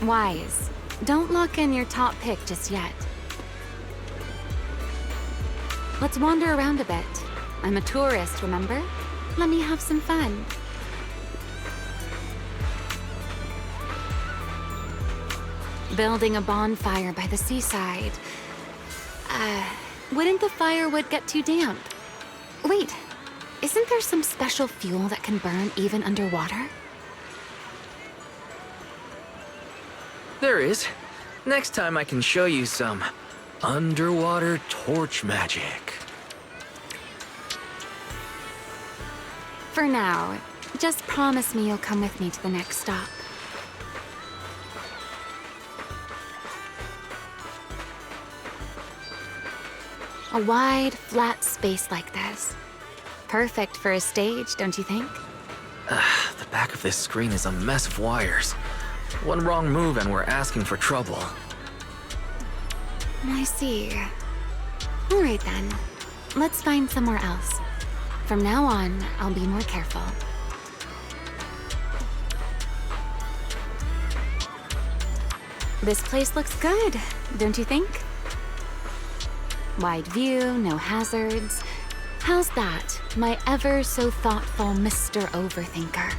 Wise, don't lock in your top pick just yet. Let's wander around a bit. I'm a tourist, remember? Let me have some fun. Building a bonfire by the seaside. Wouldn't the firewood get too damp? Wait, isn't there some special fuel that can burn even underwater? There is. Next time I can show you some underwater torch magic. For now, just promise me you'll come with me to the next stop. A wide, flat space like this. Perfect for a stage, don't you think? The back of this screen is a mess of wires. One wrong move and we're asking for trouble. I see. All right then. Let's find somewhere else. From now on, I'll be more careful. This place looks good, don't you think? Wide view, no hazards. How's that, my ever so thoughtful Mr. Overthinker?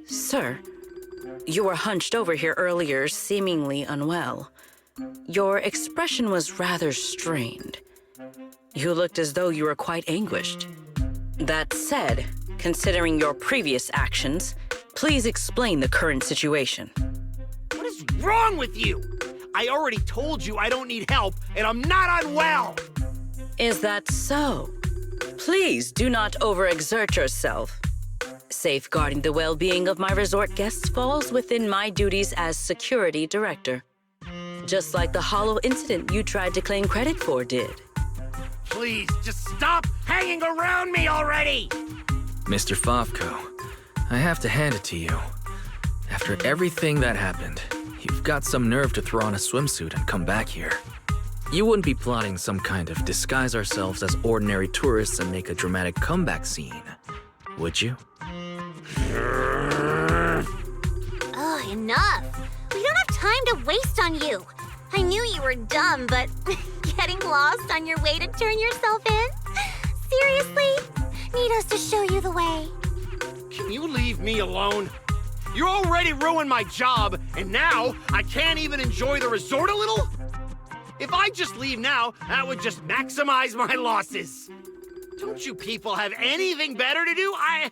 Sir, you were hunched over here earlier, seemingly unwell. Your expression was rather strained. You looked as though you were quite anguished. That said, considering your previous actions, please explain the current situation. What is wrong with you? I already told you I don't need help, and I'm not unwell! Is that so? Please do not overexert yourself. Safeguarding the well-being of my resort guests falls within my duties as security director. Just like the hollow incident you tried to claim credit for did. Please, just stop hanging around me already! Mr. Favko, I have to hand it to you. After everything that happened, you've got some nerve to throw on a swimsuit and come back here. You wouldn't be plotting some kind of disguise ourselves as ordinary tourists and make a dramatic comeback scene, would you? Oh, enough! We don't have time to waste on you. I knew you were dumb, but getting lost on your way to turn yourself in? Seriously? Need us to show you the way? Can you leave me alone? You already ruined my job, and now I can't even enjoy the resort a little? If I just leave now, that would just maximize my losses. Don't you people have anything better to do? I'm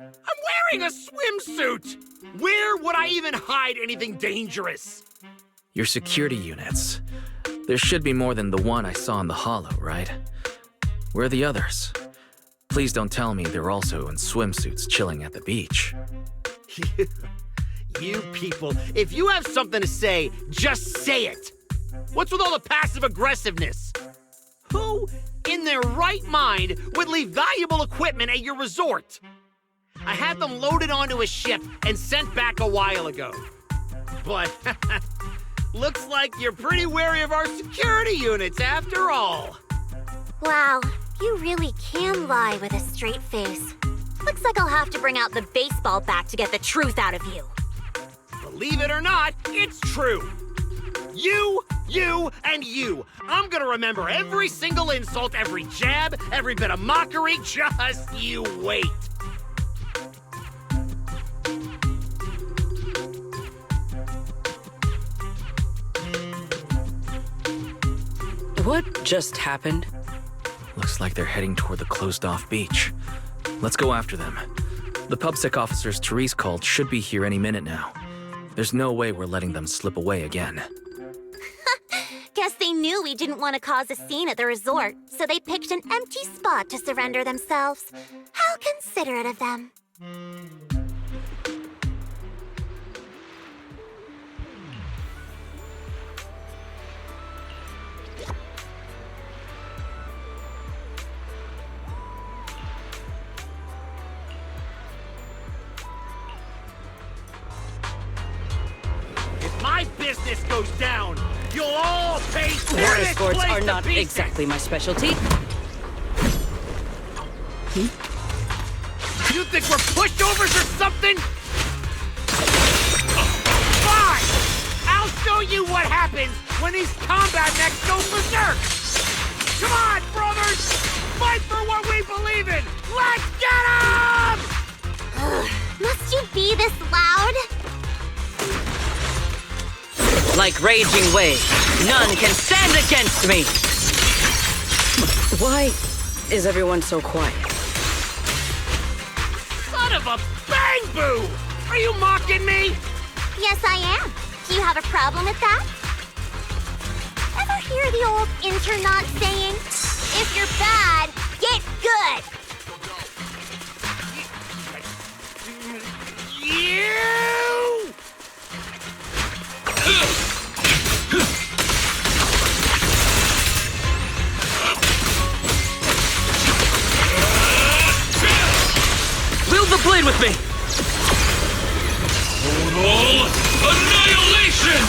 wearing a swimsuit. Where would I even hide anything dangerous? Your security units. There should be more than the one I saw in the hollow, right? Where are the others? Please don't tell me they're also in swimsuits chilling at the beach. You people, if you have something to say, just say it. What's with all the passive aggressiveness? Who in their right mind would leave valuable equipment at your resort? I had them loaded onto a ship and sent back a while ago. But looks like you're pretty wary of our security units after all. Wow, you really can lie with a straight face. Looks like I'll have to bring out the baseball bat to get the truth out of you. Believe it or not, it's true. You, and you. I'm gonna remember every single insult, every jab, every bit of mockery. Just you wait. What just happened? Looks like they're heading toward the closed-off beach. Let's go after them. The PubSec officers Therese called should be here any minute now. There's no way we're letting them slip away again. Guess they knew we didn't want to cause a scene at the resort, so they picked an empty spot to surrender themselves. How considerate of them. If my business goes down, you'll all pay for Water this sports place are to not pieces. exactly my specialty. You think we're pushovers or something? Fine! I'll show you what happens when these combat mechs go berserk! Come on, brothers! Fight for what we believe in! Let's get 'em! Must you be this loud? Like raging waves, none can stand against me! Why is everyone so quiet? Son of a bang boo! Are you mocking me? Yes, I am. Do you have a problem with that? Ever hear the old internaut saying, if you're bad, get good? You! Wield the blade with me! Total annihilation!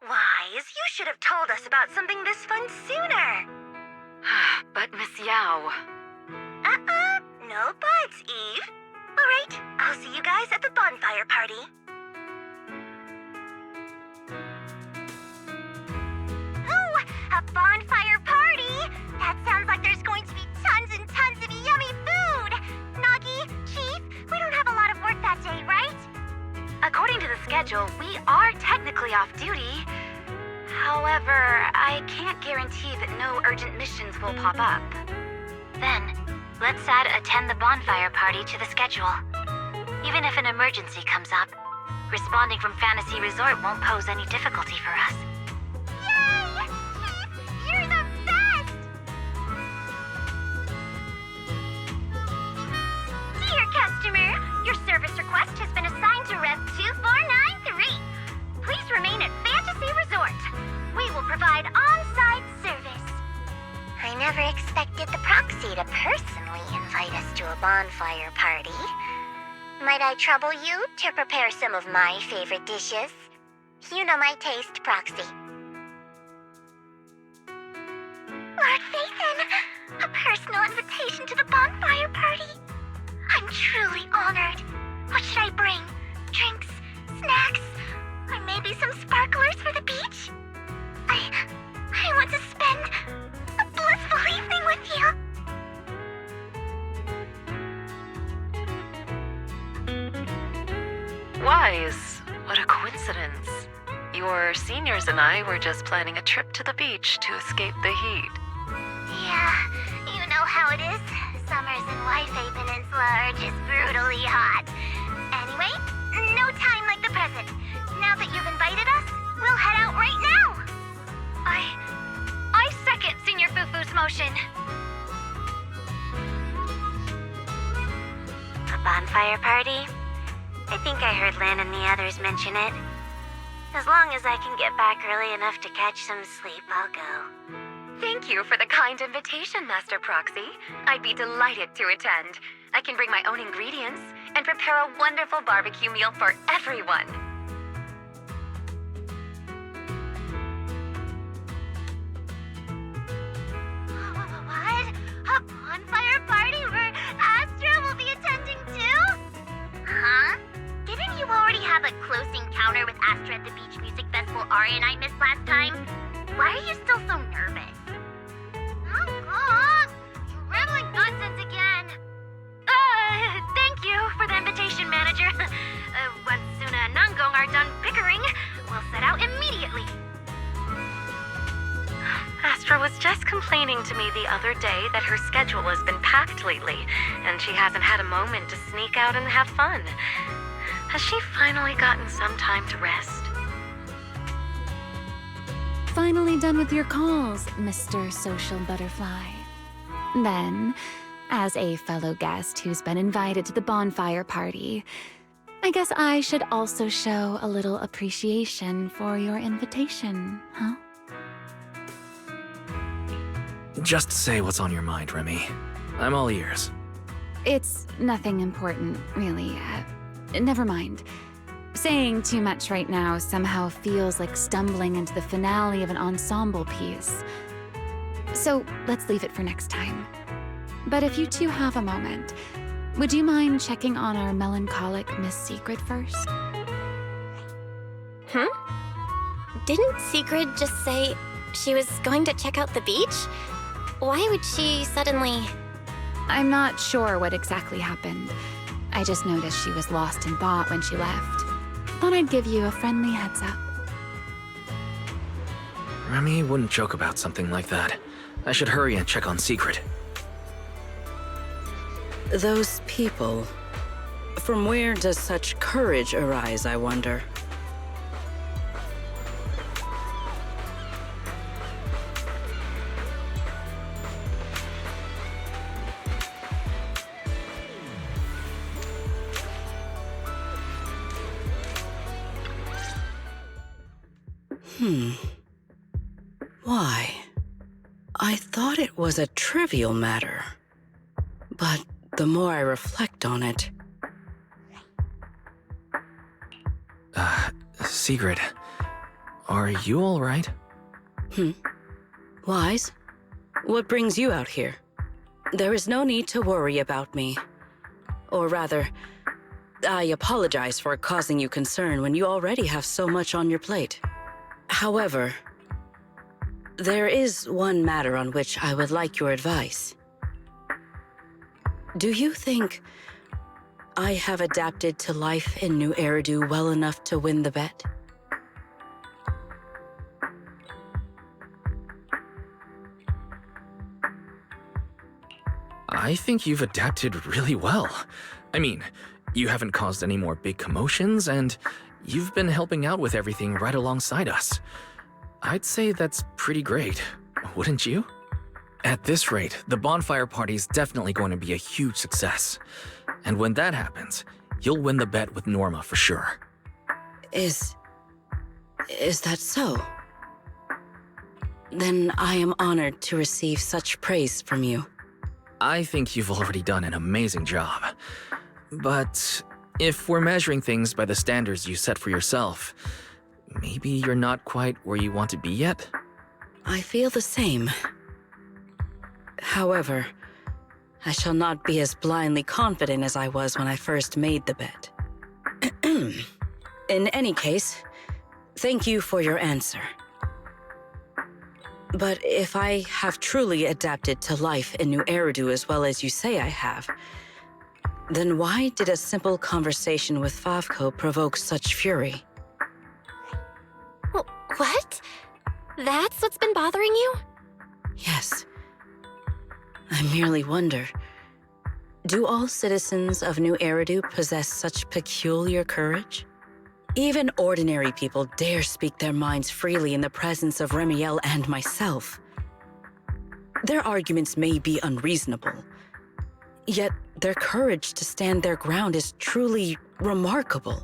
Wise, you should have told us about something this fun sooner. But Miss Yao... No buts, Eve. All right, I'll see you guys at the bonfire party. Ooh, a bonfire party? That sounds like there's going to be tons and tons of yummy food. Nagi, Chief, we don't have a lot of work that day, right? According to the schedule, we are technically off duty. However, I can't guarantee that no urgent missions will pop up. Then, let's add attend the bonfire party to the schedule. Even if an emergency comes up, responding from Fantasy Resort won't pose any difficulty for us. Yay! Chief, you're the best! Dear customer, your service request has been assigned to Rev 2493. Please remain at Fantasy Resort. We will provide on-site service. I never expected the proxy to personally invite us to a bonfire party. Might I trouble you to prepare some of my favorite dishes? You know my taste, Proxy. Lord Phaethon, a personal invitation to the bonfire party? I'm truly honored. What should I bring? Drinks? Snacks? Or maybe some sparklers for the beach? I want to spend a blissful evening with you. Wise, what a coincidence. Your seniors and I were just planning a trip to the beach to escape the heat. Yeah, you know how it is. Summers in Waifei Peninsula are just brutally hot. Anyway, no time like the present. Now that you've invited us, we'll head out right now. I second Senior Fufu's motion. A bonfire party? I think I heard Lynn and the others mention it. As long as I can get back early enough to catch some sleep, I'll go. Thank you for the kind invitation, Master Proxy. I'd be delighted to attend. I can bring my own ingredients and prepare a wonderful barbecue meal for everyone. What? A bonfire party where Astra will be attending too? Huh? Didn't you already have a close encounter with Astra at the Beach Music Festival Ari and I missed last time? Why are you still so nervous? Oh, God! You're rambling nonsense again! Thank you for the invitation, Manager. Once Suna and Nangong are done bickering, we'll set out immediately. Astra was just complaining to me the other day that her schedule has been packed lately, and she hasn't had a moment to sneak out and have fun. Has she finally gotten some time to rest? Finally done with your calls, Mr. Social Butterfly. Then, as a fellow guest who's been invited to the bonfire party, I guess I should also show a little appreciation for your invitation, huh? Just say what's on your mind, Remy. I'm all ears. It's nothing important, really. Never mind. Saying too much right now somehow feels like stumbling into the finale of an ensemble piece. So let's leave it for next time. But if you two have a moment, would you mind checking on our melancholic Miss Secret first? Didn't Secret just say she was going to check out the beach? Why would she suddenly... I'm not sure what exactly happened. I just noticed she was lost in thought when she left. Thought I'd give you a friendly heads up. Remy wouldn't joke about something like that. I should hurry and check on Secret. Those people. From where does such courage arise, I wonder? Why? I thought it was a trivial matter. But the more I reflect on it... Secret, are you all right? Wise? What brings you out here? There is no need to worry about me. Or rather, I apologize for causing you concern when you already have so much on your plate. However, there is one matter on which I would like your advice. Do you think I have adapted to life in Nью-Эриду well enough to win the bet? I think you've adapted really well. I mean, you haven't caused any more big commotions, and you've been helping out with everything right alongside us. I'd say that's pretty great, wouldn't you? At this rate, the bonfire party's definitely going to be a huge success. And when that happens, you'll win the bet with Norma for sure. Is that so? Then I am honored to receive such praise from you. I think you've already done an amazing job. But if we're measuring things by the standards you set for yourself, maybe you're not quite where you want to be yet? I feel the same. However, I shall not be as blindly confident as I was when I first made the bet. In any case, thank you for your answer. But if I have truly adapted to life in Nью-Эриду as well as you say I have, then why did a simple conversation with Favko provoke such fury? What? That's what's been bothering you? Yes. I merely wonder, do all citizens of Nью-Эриду possess such peculiar courage? Even ordinary people dare speak their minds freely in the presence of Remiel and myself. Their arguments may be unreasonable, yet Their courage to stand their ground is truly remarkable.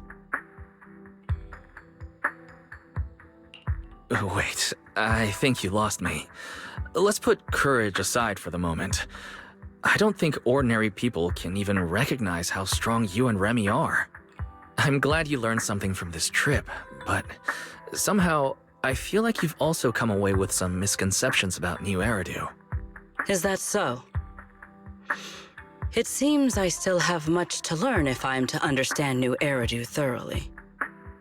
Wait, I think you lost me. Let's put courage aside for the moment. I don't think ordinary people can even recognize how strong you and Remy are. I'm glad you learned something from this trip, but somehow I feel like you've also come away with some misconceptions about Nью-Эриду. Is that so? It seems I still have much to learn if I'm to understand Nью-Эриду thoroughly.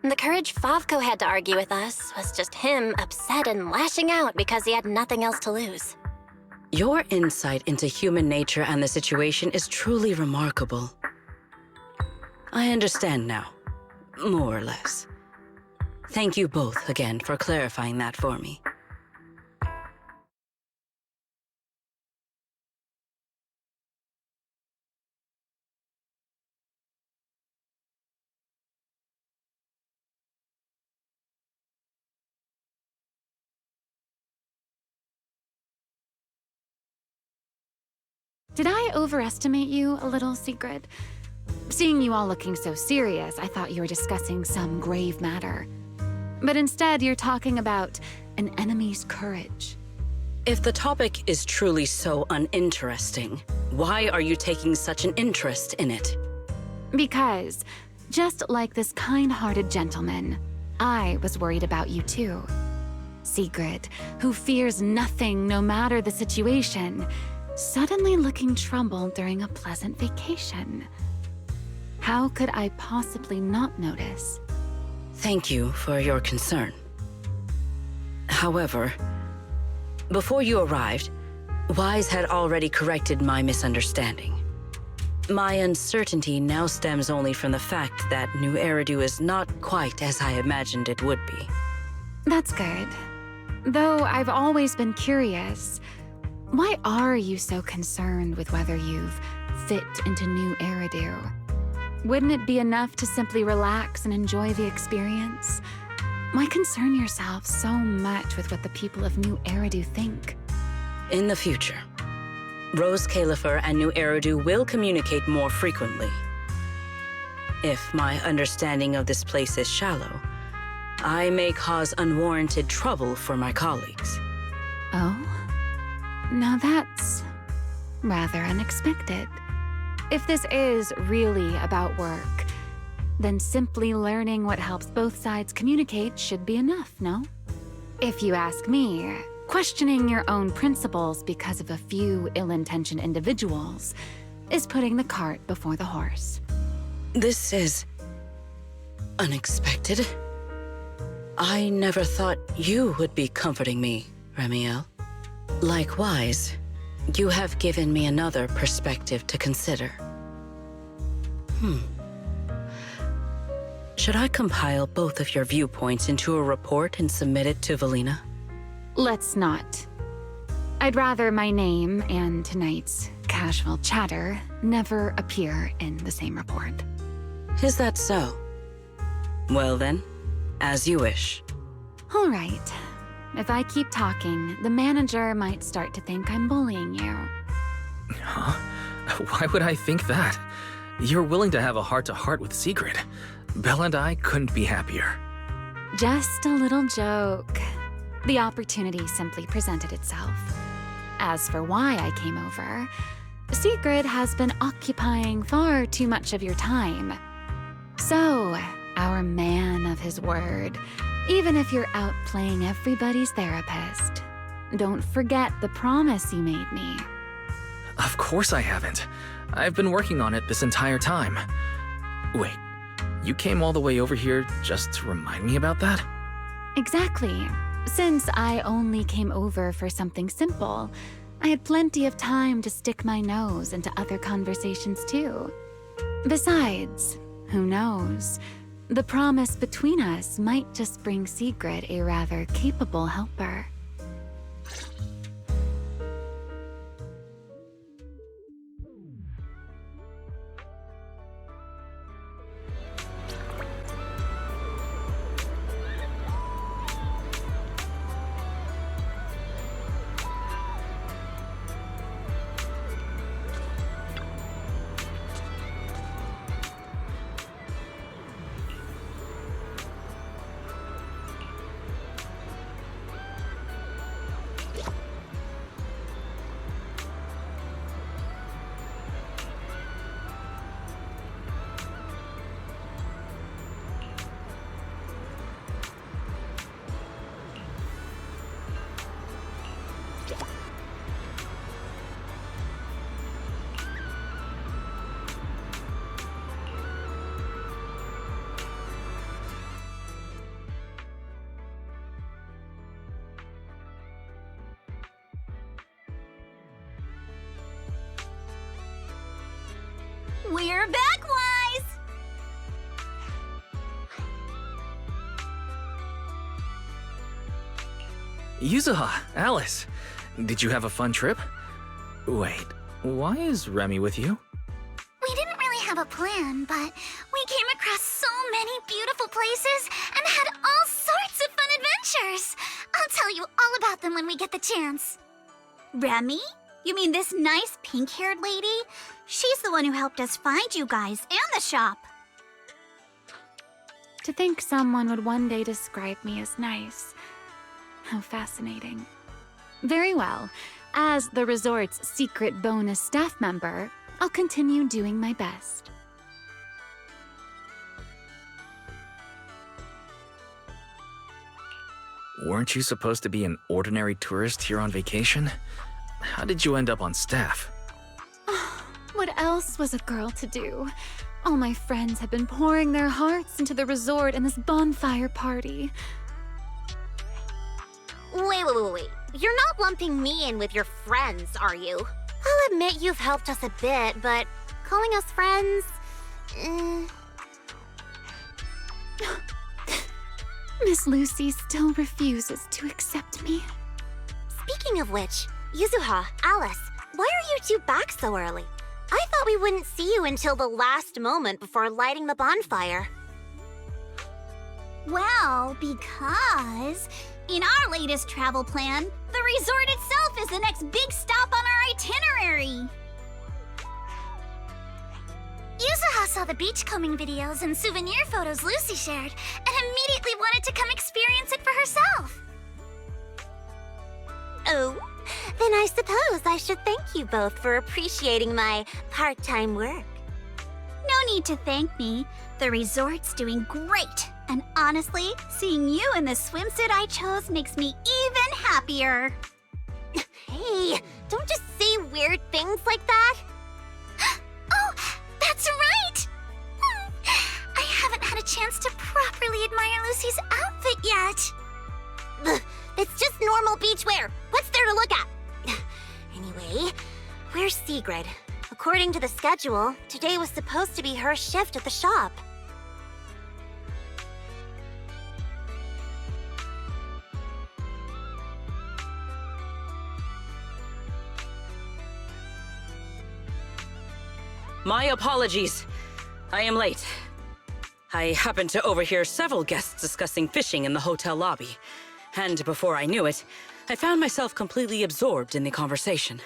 The courage Favko had to argue with us was just him upset and lashing out because he had nothing else to lose. Your insight into human nature and the situation is truly remarkable. I understand now, more or less. Thank you both again for clarifying that for me. Did I overestimate you a little, Sigrid? Seeing you all looking so serious, I thought you were discussing some grave matter. But instead, you're talking about an enemy's courage. If the topic is truly so uninteresting, why are you taking such an interest in it? Because, just like this kind-hearted gentleman, I was worried about you too. Sigrid, who fears nothing no matter the situation, suddenly looking troubled during a pleasant vacation. How could I possibly not notice? Thank you for your concern. However, before you arrived, Wise had already corrected my misunderstanding. My uncertainty now stems only from the fact that Nью-Эриду is not quite as I imagined it would be. That's good. Though I've always been curious, why are you so concerned with whether you've fit into Nью-Эриду? Wouldn't it be enough to simply relax and enjoy the experience? Why concern yourself so much with what the people of Nью-Éridu think? In the future, Rose Califer and Nью-Éridu will communicate more frequently. If my understanding of this place is shallow, I may cause unwarranted trouble for my colleagues. Oh? Now that's rather unexpected. If this is really about work, then simply learning what helps both sides communicate should be enough, no? If you ask me, questioning your own principles because of a few ill-intentioned individuals is putting the cart before the horse. This is unexpected. I never thought you would be comforting me, Remiel. Likewise, you have given me another perspective to consider. Should I compile both of your viewpoints into a report and submit it to Valina? Let's not. I'd rather my name and tonight's casual chatter never appear in the same report. Is that so? Well then, as you wish. All right. If I keep talking, the manager might start to think I'm bullying you. Huh? Why would I think that? You're willing to have a heart-to-heart with Sigrid. Belle and I couldn't be happier. Just a little joke. The opportunity simply presented itself. As for why I came over, Sigrid has been occupying far too much of your time. So, our man of his word, even if you're out playing everybody's therapist, don't forget the promise you made me. Of course I haven't. I've been working on it this entire time. Wait, you came all the way over here just to remind me about that? Exactly. Since I only came over for something simple, I had plenty of time to stick my nose into other conversations too. Besides, who knows? The promise between us might just bring Sigrid a rather capable helper. Yuzuha, Alice, did you have a fun trip? Wait, why is Remy with you? We didn't really have a plan, but we came across so many beautiful places and had all sorts of fun adventures. I'll tell you all about them when we get the chance. Remy? You mean this nice pink-haired lady? She's the one who helped us find you guys and the shop. To think someone would one day describe me as nice. How fascinating. Very well. As the resort's secret bonus staff member, I'll continue doing my best. Weren't you supposed to be an ordinary tourist here on vacation? How did you end up on staff? What else was a girl to do? All my friends have been pouring their hearts into the resort and this bonfire party. Wait. You're not lumping me in with your friends, are you? I'll admit you've helped us a bit, but calling us friends... Miss Lucy still refuses to accept me. Speaking of which, Yuzuha, Alice, why are you two back so early? I thought we wouldn't see you until the last moment before lighting the bonfire. Well, because in our latest travel plan, the resort itself is the next big stop on our itinerary. Yuzuha saw the beachcombing videos and souvenir photos Lucy shared and immediately wanted to come experience it for herself. Oh, then I suppose I should thank you both for appreciating my part-time work. No need to thank me. The resort's doing great. And honestly, seeing you in the swimsuit I chose makes me even happier. Hey, don't just say weird things like that. Oh, that's right! I haven't had a chance to properly admire Lucy's outfit yet. Ugh, it's just normal beachwear. What's there to look at? Anyway, where's Sigrid? According to the schedule, today was supposed to be her shift at the shop. My apologies. I am late. I happened to overhear several guests discussing fishing in the hotel lobby. And before I knew it, I found myself completely absorbed in the conversation.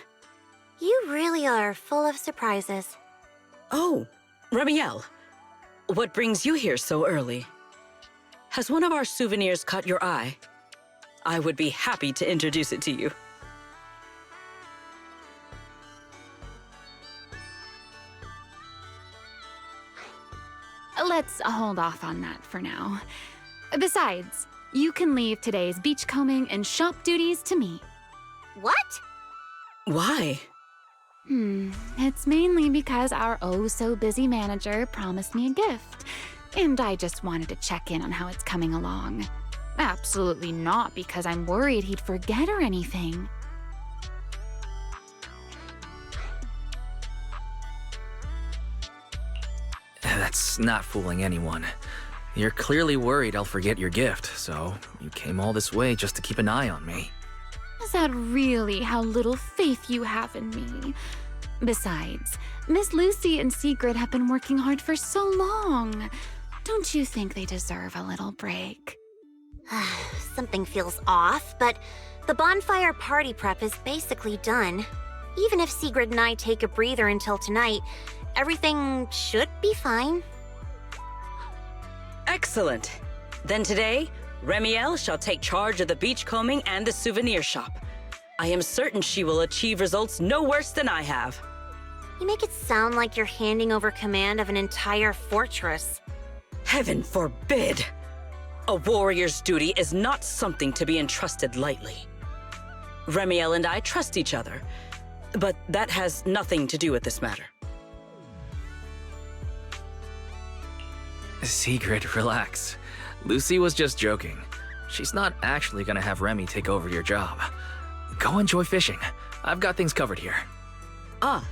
You really are full of surprises. Oh, Remiel. What brings you here so early? Has one of our souvenirs caught your eye? I would be happy to introduce it to you. Let's hold off on that for now. Besides, you can leave today's beachcombing and shop duties to me. What? Why? It's mainly because our oh-so-busy manager promised me a gift, and I just wanted to check in on how it's coming along. Absolutely not because I'm worried he'd forget or anything. That's not fooling anyone. You're clearly worried I'll forget your gift, so you came all this way just to keep an eye on me. Is that really how little faith you have in me? Besides, Miss Lucy and Sigrid have been working hard for so long. Don't you think they deserve a little break? Something feels off, but the bonfire party prep is basically done. Even if Sigrid and I take a breather until tonight, everything should be fine. Excellent. Then today, Remiel shall take charge of the beachcombing and the souvenir shop. I am certain she will achieve results no worse than I have. You make it sound like you're handing over command of an entire fortress. Heaven forbid! A warrior's duty is not something to be entrusted lightly. Remiel and I trust each other, but that has nothing to do with this matter. Sigrid, relax. Lucy was just joking. She's not actually gonna have Remy take over your job. Go enjoy fishing. I've got things covered here. Ah,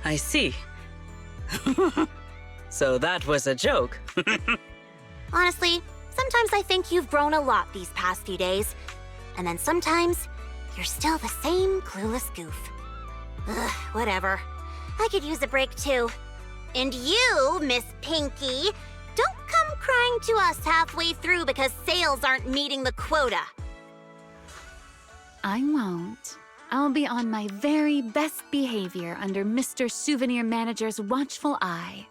I see. So that was a joke. Honestly, sometimes I think you've grown a lot these past few days. And then sometimes, you're still the same clueless goof. Ugh, whatever. I could use a break too. And you, Miss Pinky, don't come crying to us halfway through because sales aren't meeting the quota. I won't. I'll be on my very best behavior under Mr. Souvenir Manager's watchful eye.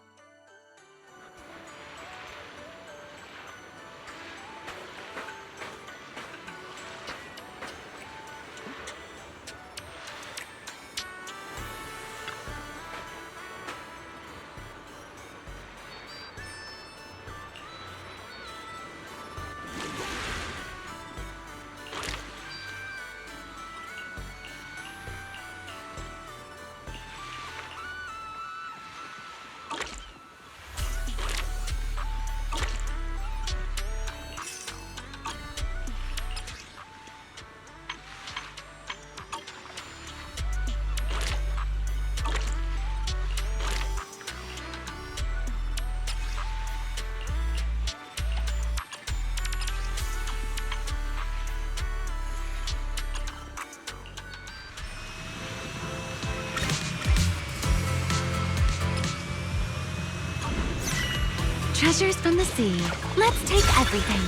Treasures from the sea. Let's take everything.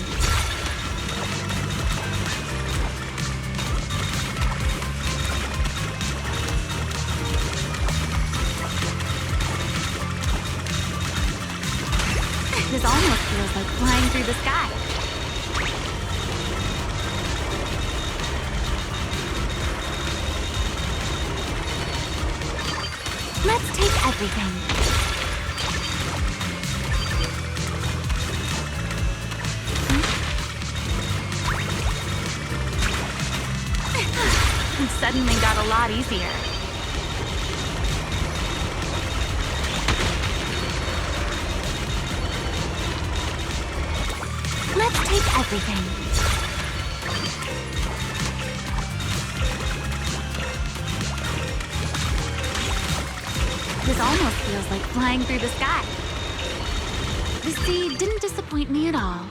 This almost feels like flying through the sky. Let's take everything. It suddenly got a lot easier. Let's take everything. This almost feels like flying through the sky. The sea didn't disappoint me at all.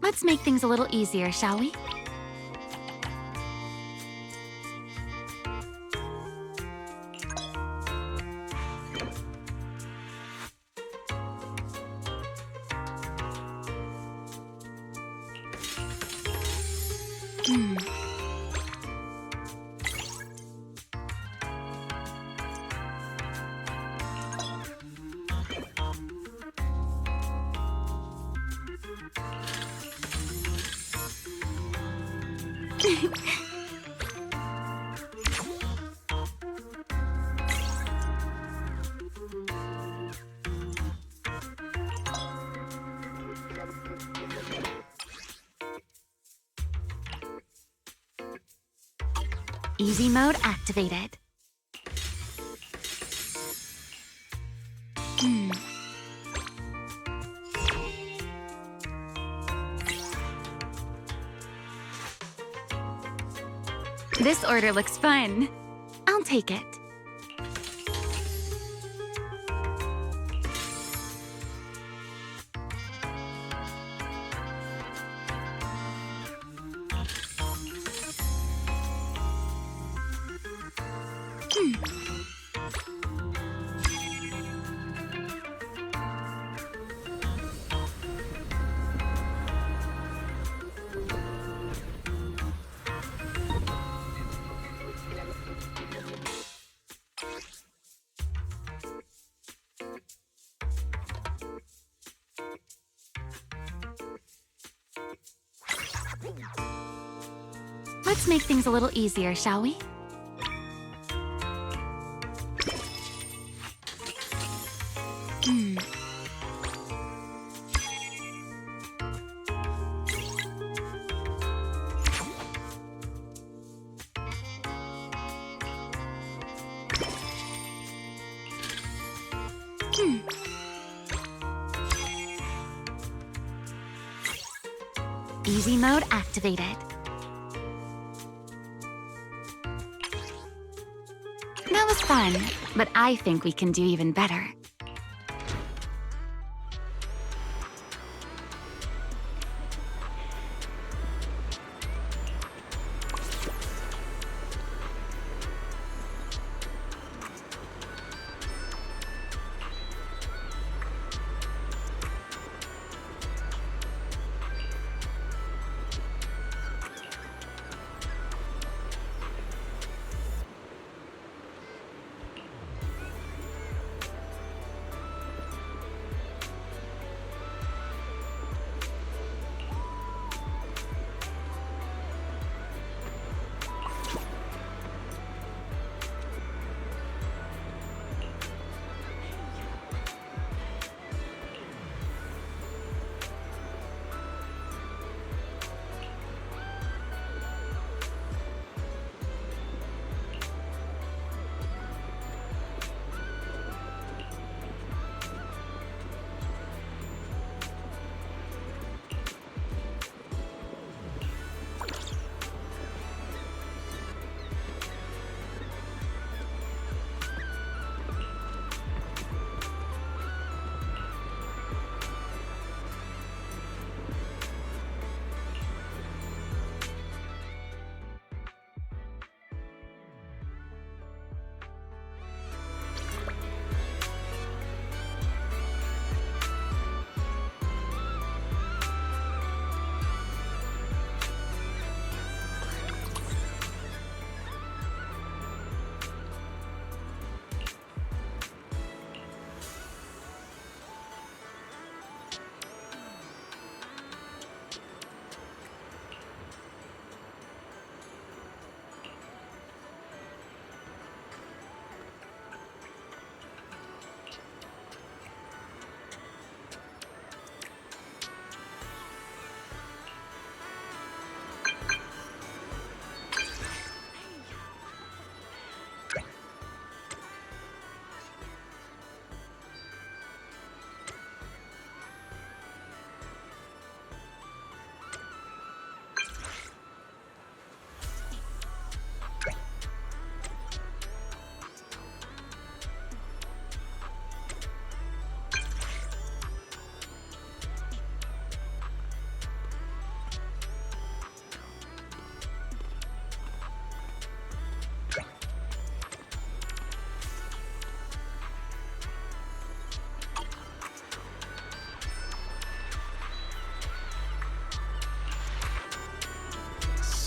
Let's make things a little easier, shall we? Easy mode activated. This order looks fun. I'll take it. Let's make things a little easier, shall we? Easy mode activated. That was fun, but I think we can do even better.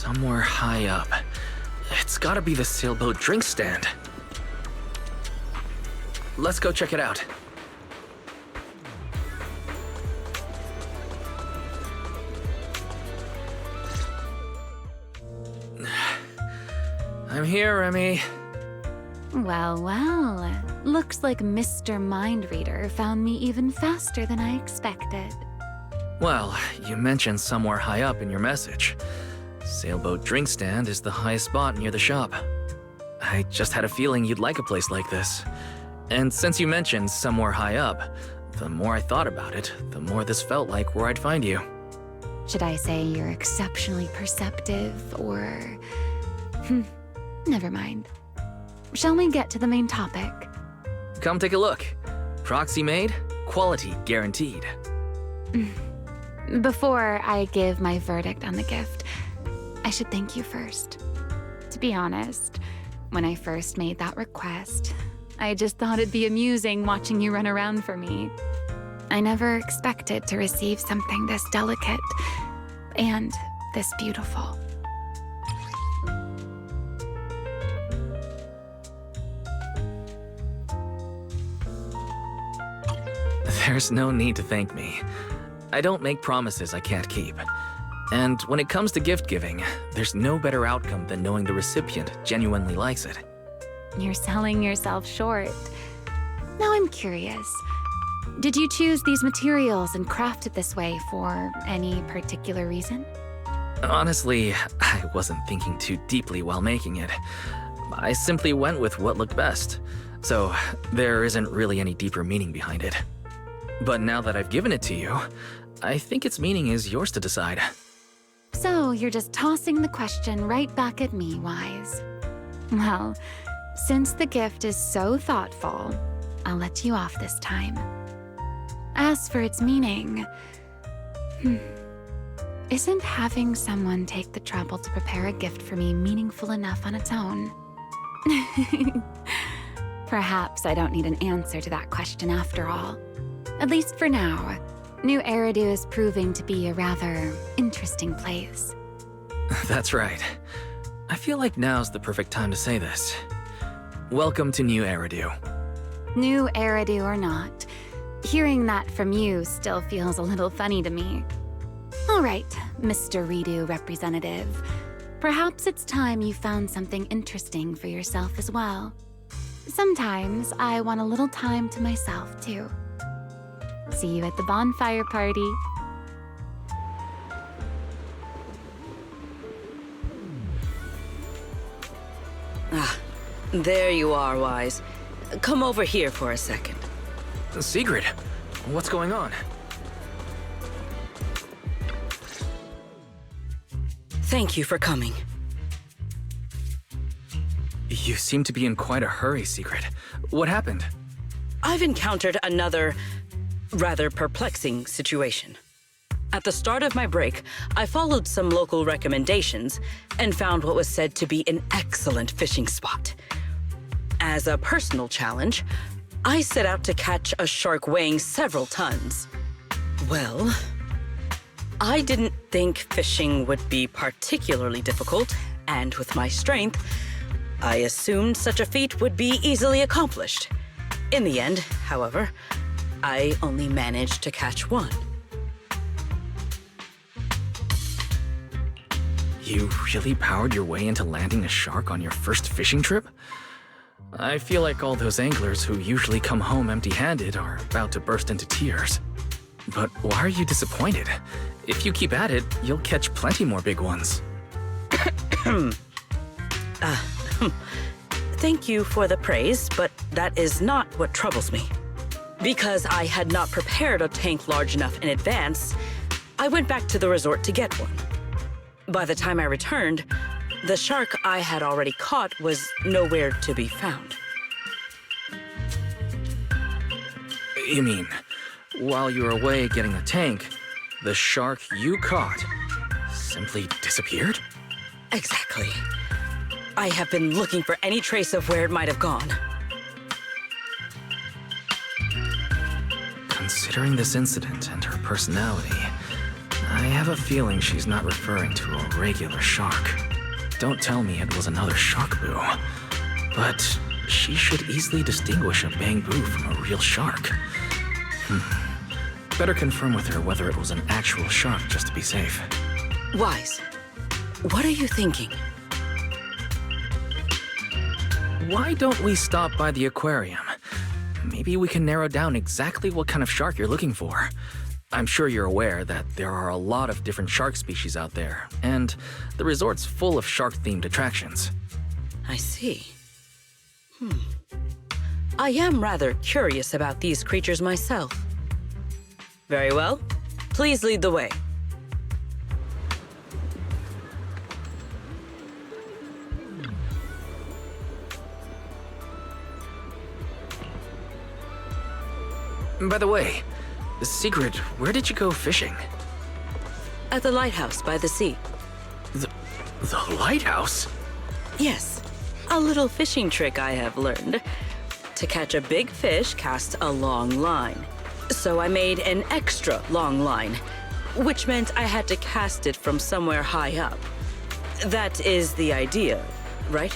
Somewhere high up. It's gotta be the sailboat drink stand. Let's go check it out. I'm here, Remy. Well, well. Looks like Mr. Mind Reader found me even faster than I expected. Well, you mentioned somewhere high up in your message. Sailboat drink stand is the highest spot near the shop. I just had a feeling you'd like a place like this. And since you mentioned somewhere high up, the more I thought about it, the more this felt like where I'd find you. Should I say you're exceptionally perceptive, or... Never mind. Shall we get to the main topic? Come take a look. Proxy made, quality guaranteed. Before I give my verdict on the gift, I should thank you first. To be honest, when I first made that request, I just thought it'd be amusing watching you run around for me. I never expected to receive something this delicate and this beautiful. There's no need to thank me. I don't make promises I can't keep. And when it comes to gift giving, there's no better outcome than knowing the recipient genuinely likes it. You're selling yourself short. Now I'm curious. Did you choose these materials and craft it this way for any particular reason? Honestly, I wasn't thinking too deeply while making it. I simply went with what looked best. So there isn't really any deeper meaning behind it. But now that I've given it to you, I think its meaning is yours to decide. So you're just tossing the question right back at me, Wise. Well, since the gift is so thoughtful, I'll let you off this time. As for its meaning, isn't having someone take the trouble to prepare a gift for me meaningful enough on its own? Perhaps I don't need an answer to that question after all. At least for now, Nью-Эриду is proving to be a rather interesting place. That's right. I feel like now's the perfect time to say this. Welcome to Nью-Эриду. Nью-Éridu or not, hearing that from you still feels a little funny to me. All right, Mr. Redo representative. Perhaps it's time you found something interesting for yourself as well. Sometimes I want a little time to myself, too. See you at the bonfire party. Ah, there you are, Wise. Come over here for a second. Sigrid, what's going on? Thank you for coming. You seem to be in quite a hurry, Sigrid. What happened? I've encountered another rather perplexing situation. At the start of my break, I followed some local recommendations and found what was said to be an excellent fishing spot. As a personal challenge, I set out to catch a shark weighing several tons. Well, I didn't think fishing would be particularly difficult, and with my strength, I assumed such a feat would be easily accomplished. In the end, however, I only managed to catch one. You really powered your way into landing a shark on your first fishing trip? I feel like all those anglers who usually come home empty-handed are about to burst into tears. But why are you disappointed? If you keep at it, you'll catch plenty more big ones. Thank you for the praise, but that is not what troubles me. Because I had not prepared a tank large enough in advance, I went back to the resort to get one. By the time I returned, the shark I had already caught was nowhere to be found. You mean, while you were away getting a tank, the shark you caught simply disappeared? Exactly. I have been looking for any trace of where it might have gone. Considering this incident and her personality, I have a feeling she's not referring to a regular shark. Don't tell me it was another shark boo. But she should easily distinguish a bamboo from a real shark. Better confirm with her whether it was an actual shark just to be safe. Wise, what are you thinking? Why don't we stop by the aquarium? Maybe we can narrow down exactly what kind of shark you're looking for. I'm sure you're aware that there are a lot of different shark species out there, and the resort's full of shark-themed attractions. I see. I am rather curious about these creatures myself. Very well. Please lead the way. By the way, Sigrid, where did you go fishing? At the lighthouse by the sea. The lighthouse? Yes, a little fishing trick I have learned. To catch a big fish, cast a long line. So I made an extra long line, which meant I had to cast it from somewhere high up. That is the idea, right?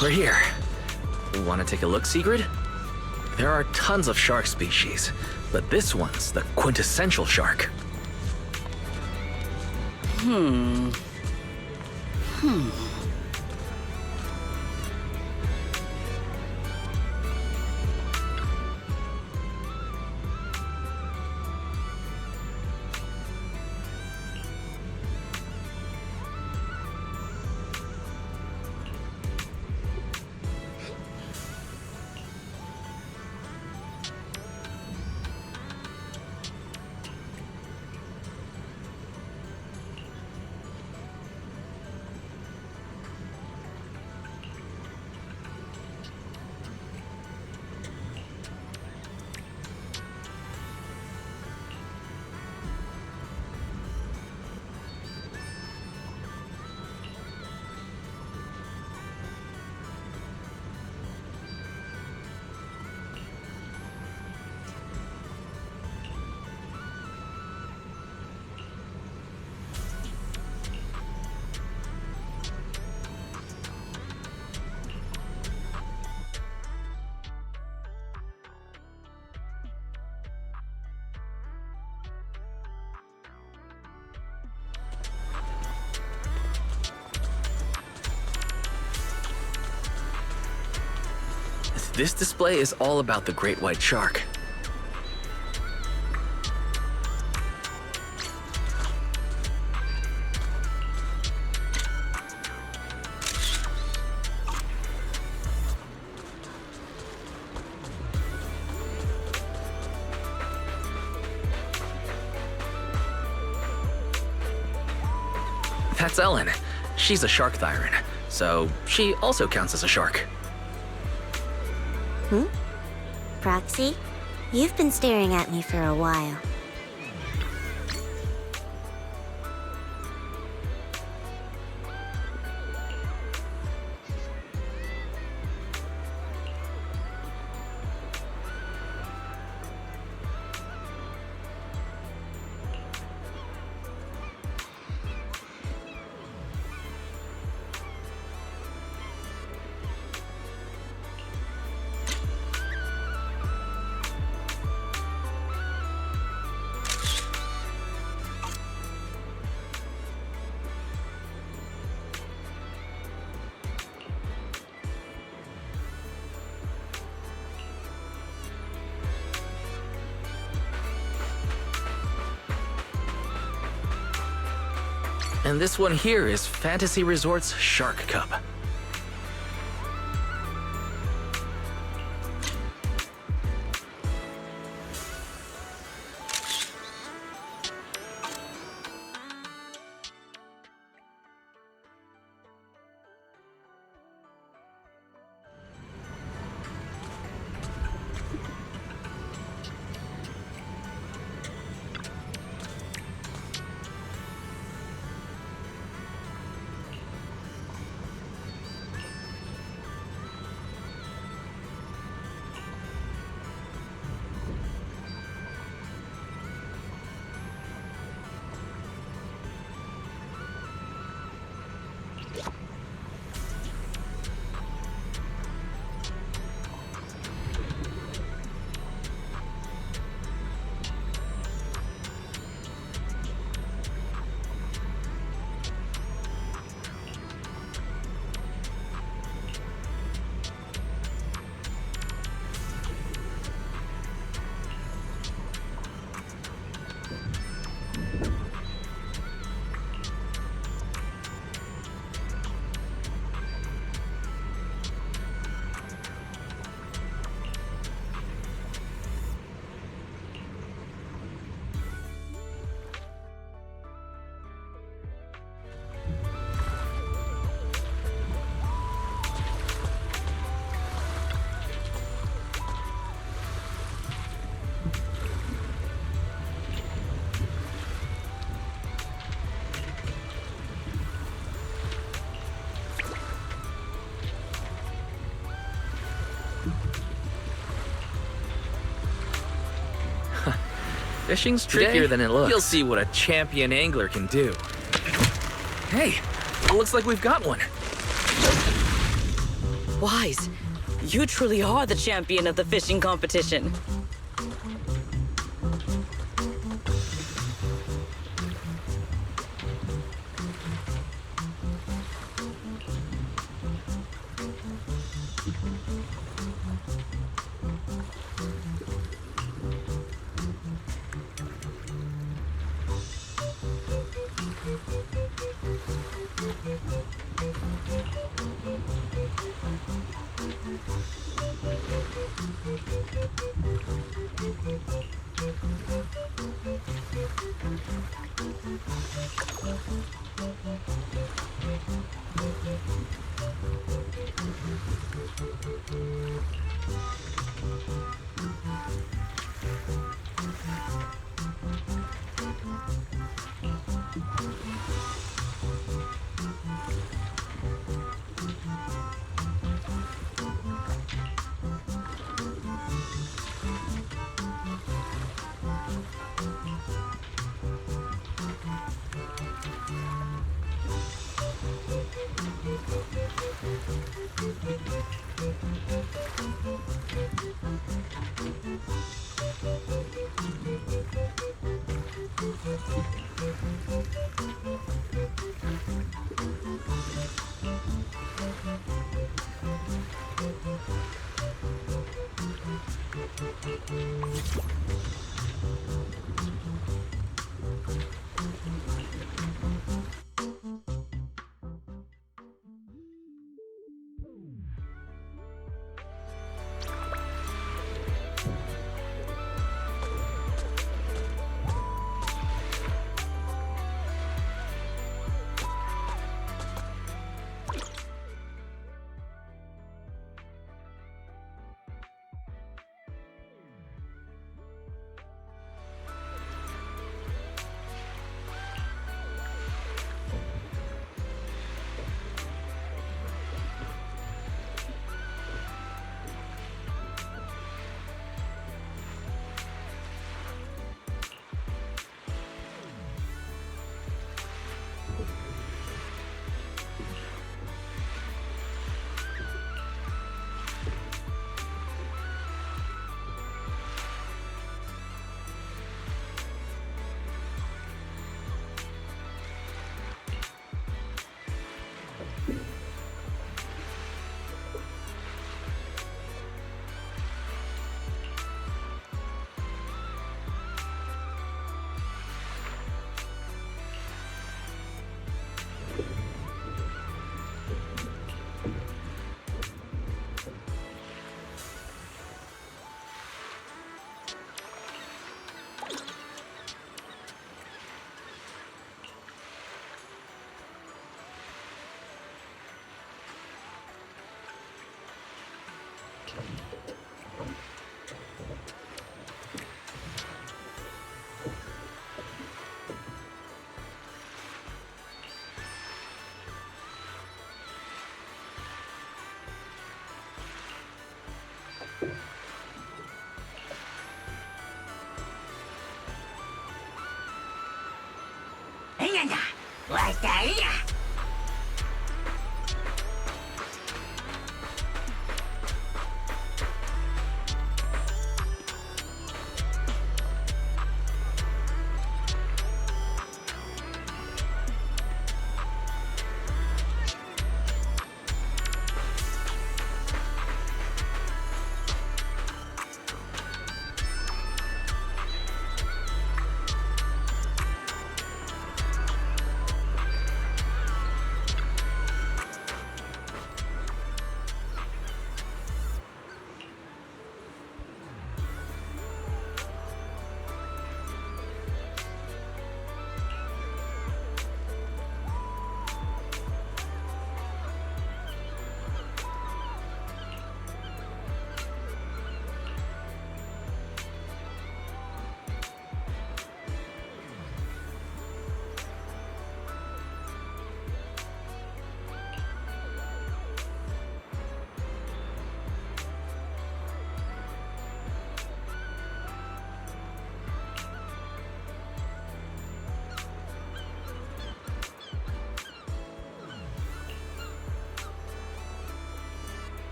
We're here. Want to take a look, Sigrid? There are tons of shark species, but this one's the quintessential shark. This display is all about the great white shark. That's Ellen. She's a shark thyron, so she also counts as a shark. Proxy, you've been staring at me for a while. And this one here is Fantasy Resort's Shark Cup. Fishing's trickier than it looks. You'll see what a champion angler can do. Hey, it looks like we've got one. Wise, you truly are the champion of the fishing competition.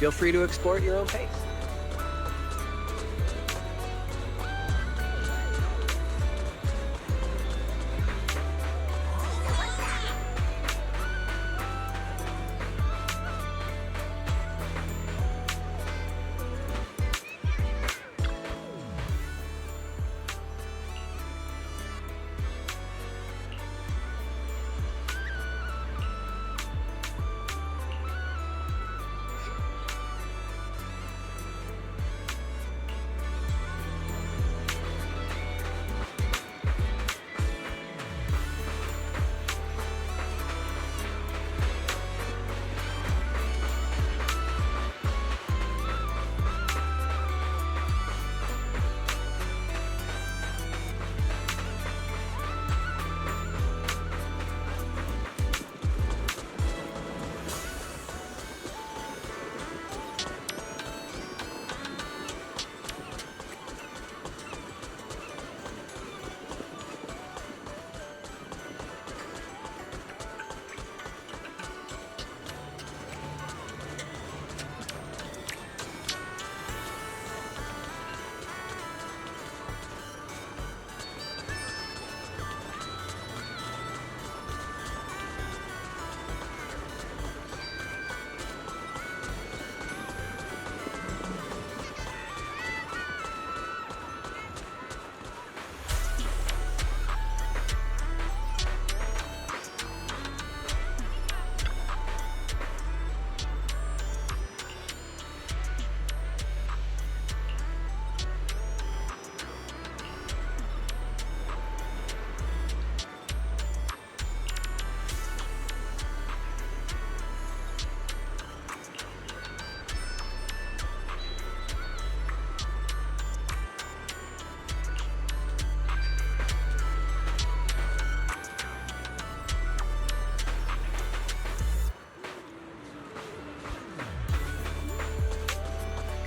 Feel free to explore at your own pace.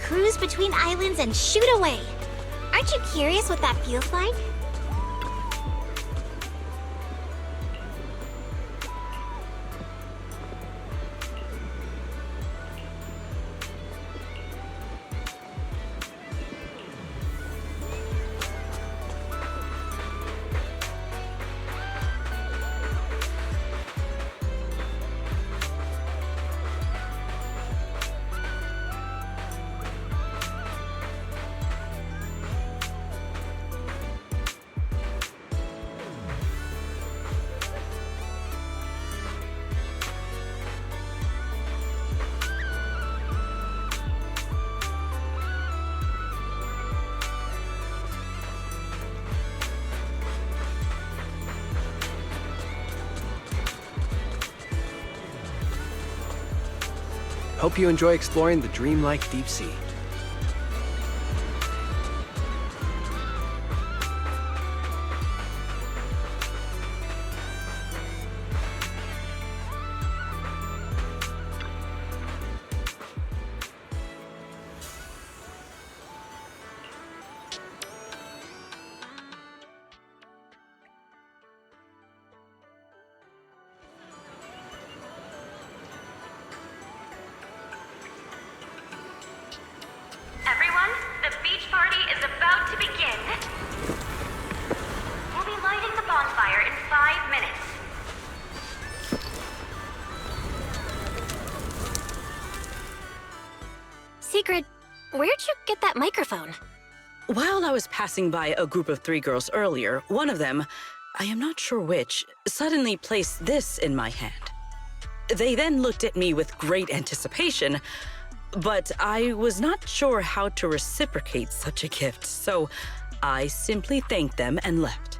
Cruise between islands and shoot away. Aren't you curious what that feels like? Hope you enjoy exploring the dreamlike deep sea. Everyone, the beach party is about to begin. We'll be lighting the bonfire in 5 minutes. Secret, where'd you get that microphone? While I was passing by a group of 3 girls earlier, one of them, I am not sure which, suddenly placed this in my hand. They then looked at me with great anticipation, but I was not sure how to reciprocate such a gift, so I simply thanked them and left.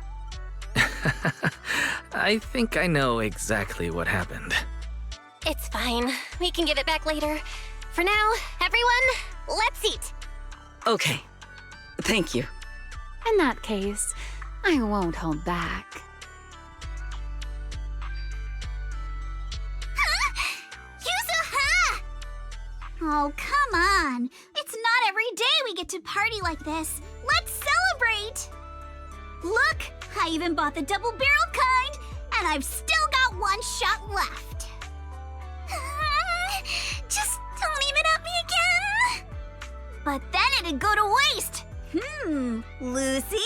I think I know exactly what happened. It's fine. We can give it back later. For now, everyone, let's eat. Okay. Thank you. In that case, I won't hold back. Oh, come on. It's not every day we get to party like this. Let's celebrate! Look, I even bought the double-barreled kind, and I've still got 1 shot left. Just don't even at me again. it'd go to waste. Lucy?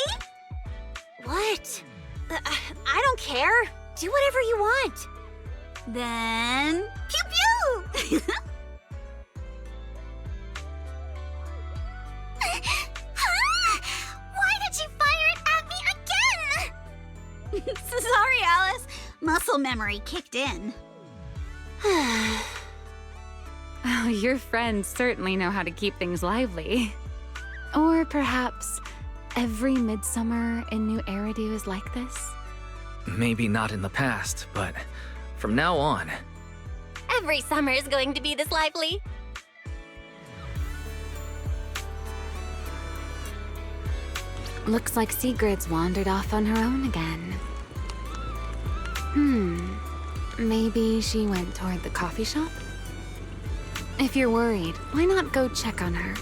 What? I don't care. Do whatever you want. Then, pew pew! Huh? Why did you fire it at me again? Sorry, Alice. Muscle memory kicked in. Oh, your friends certainly know how to keep things lively. Or perhaps every midsummer in Nью-Эриду is like this? Maybe not in the past, but from now on. Every summer is going to be this lively. Looks like Sigrid's wandered off on her own again. Maybe she went toward the coffee shop? If you're worried, why not go check on her?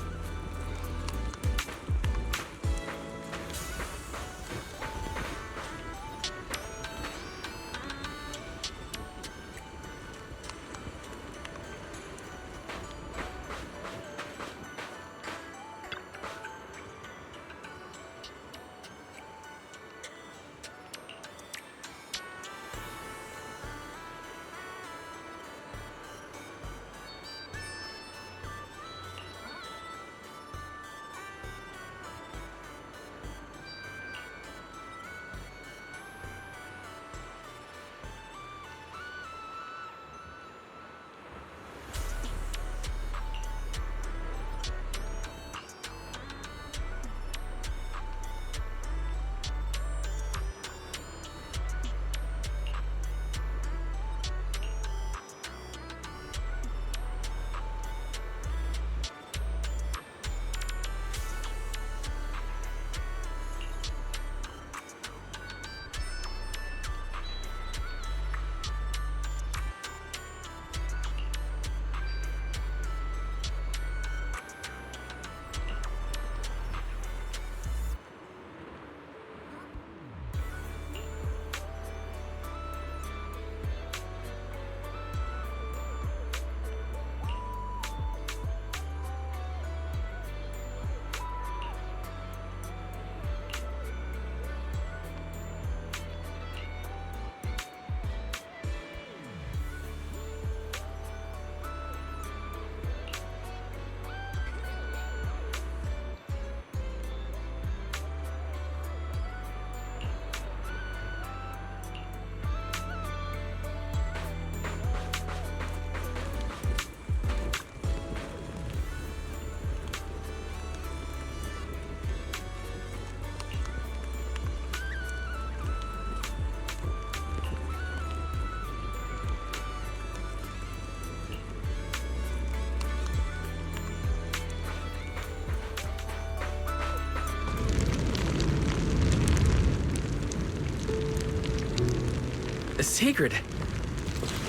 Sigrid!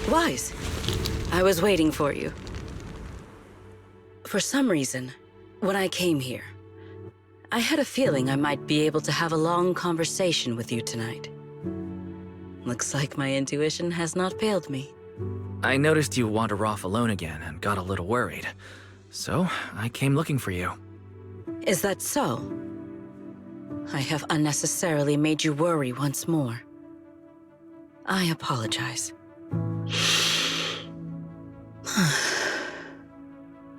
Wise. I was waiting for you. For some reason, when I came here, I had a feeling I might be able to have a long conversation with you tonight. Looks like my intuition has not failed me. I noticed you wander off alone again and got a little worried. So, I came looking for you. Is that so? I have unnecessarily made you worry once more. I apologize.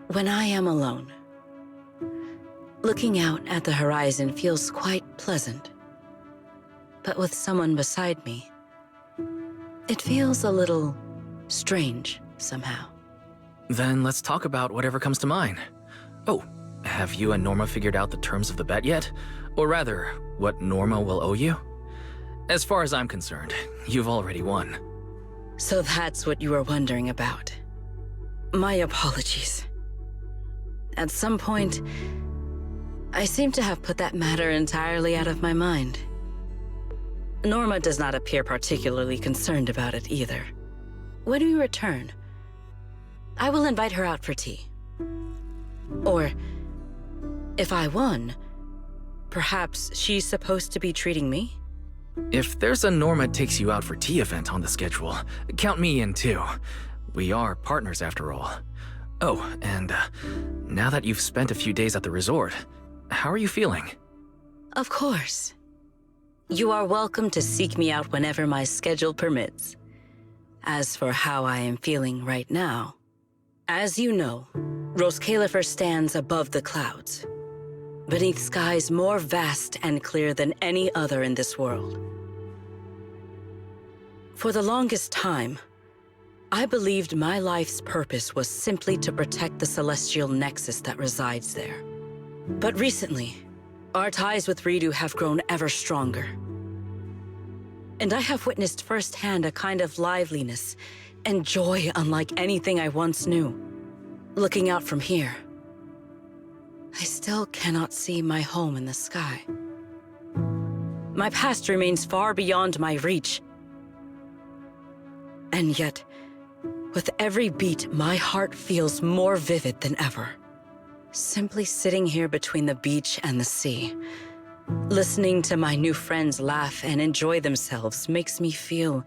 When I am alone, looking out at the horizon feels quite pleasant. But with someone beside me, it feels a little strange somehow. Then let's talk about whatever comes to mind. Oh, have you and Norma figured out the terms of the bet yet? Or rather, what Norma will owe you? As far as I'm concerned, you've already won. So that's what you were wondering about. My apologies. At some point, I seem to have put that matter entirely out of my mind. Norma does not appear particularly concerned about it either. When we return, I will invite her out for tea. Or, if I won, perhaps she's supposed to be treating me? If there's a Norma takes you out for tea event on the schedule, count me in too. We are partners after all. Oh, and now that you've spent a few days at the resort, how are you feeling? Of course. You are welcome to seek me out whenever my schedule permits. As for how I am feeling right now, as you know, Roskalifer stands above the clouds, beneath skies more vast and clear than any other in this world. For the longest time, I believed my life's purpose was simply to protect the celestial nexus that resides there. But recently, our ties with Ridu have grown ever stronger. And I have witnessed firsthand a kind of liveliness and joy unlike anything I once knew. Looking out from here, I still cannot see my home in the sky. My past remains far beyond my reach. And yet, with every beat, my heart feels more vivid than ever. Simply sitting here between the beach and the sea, listening to my new friends laugh and enjoy themselves makes me feel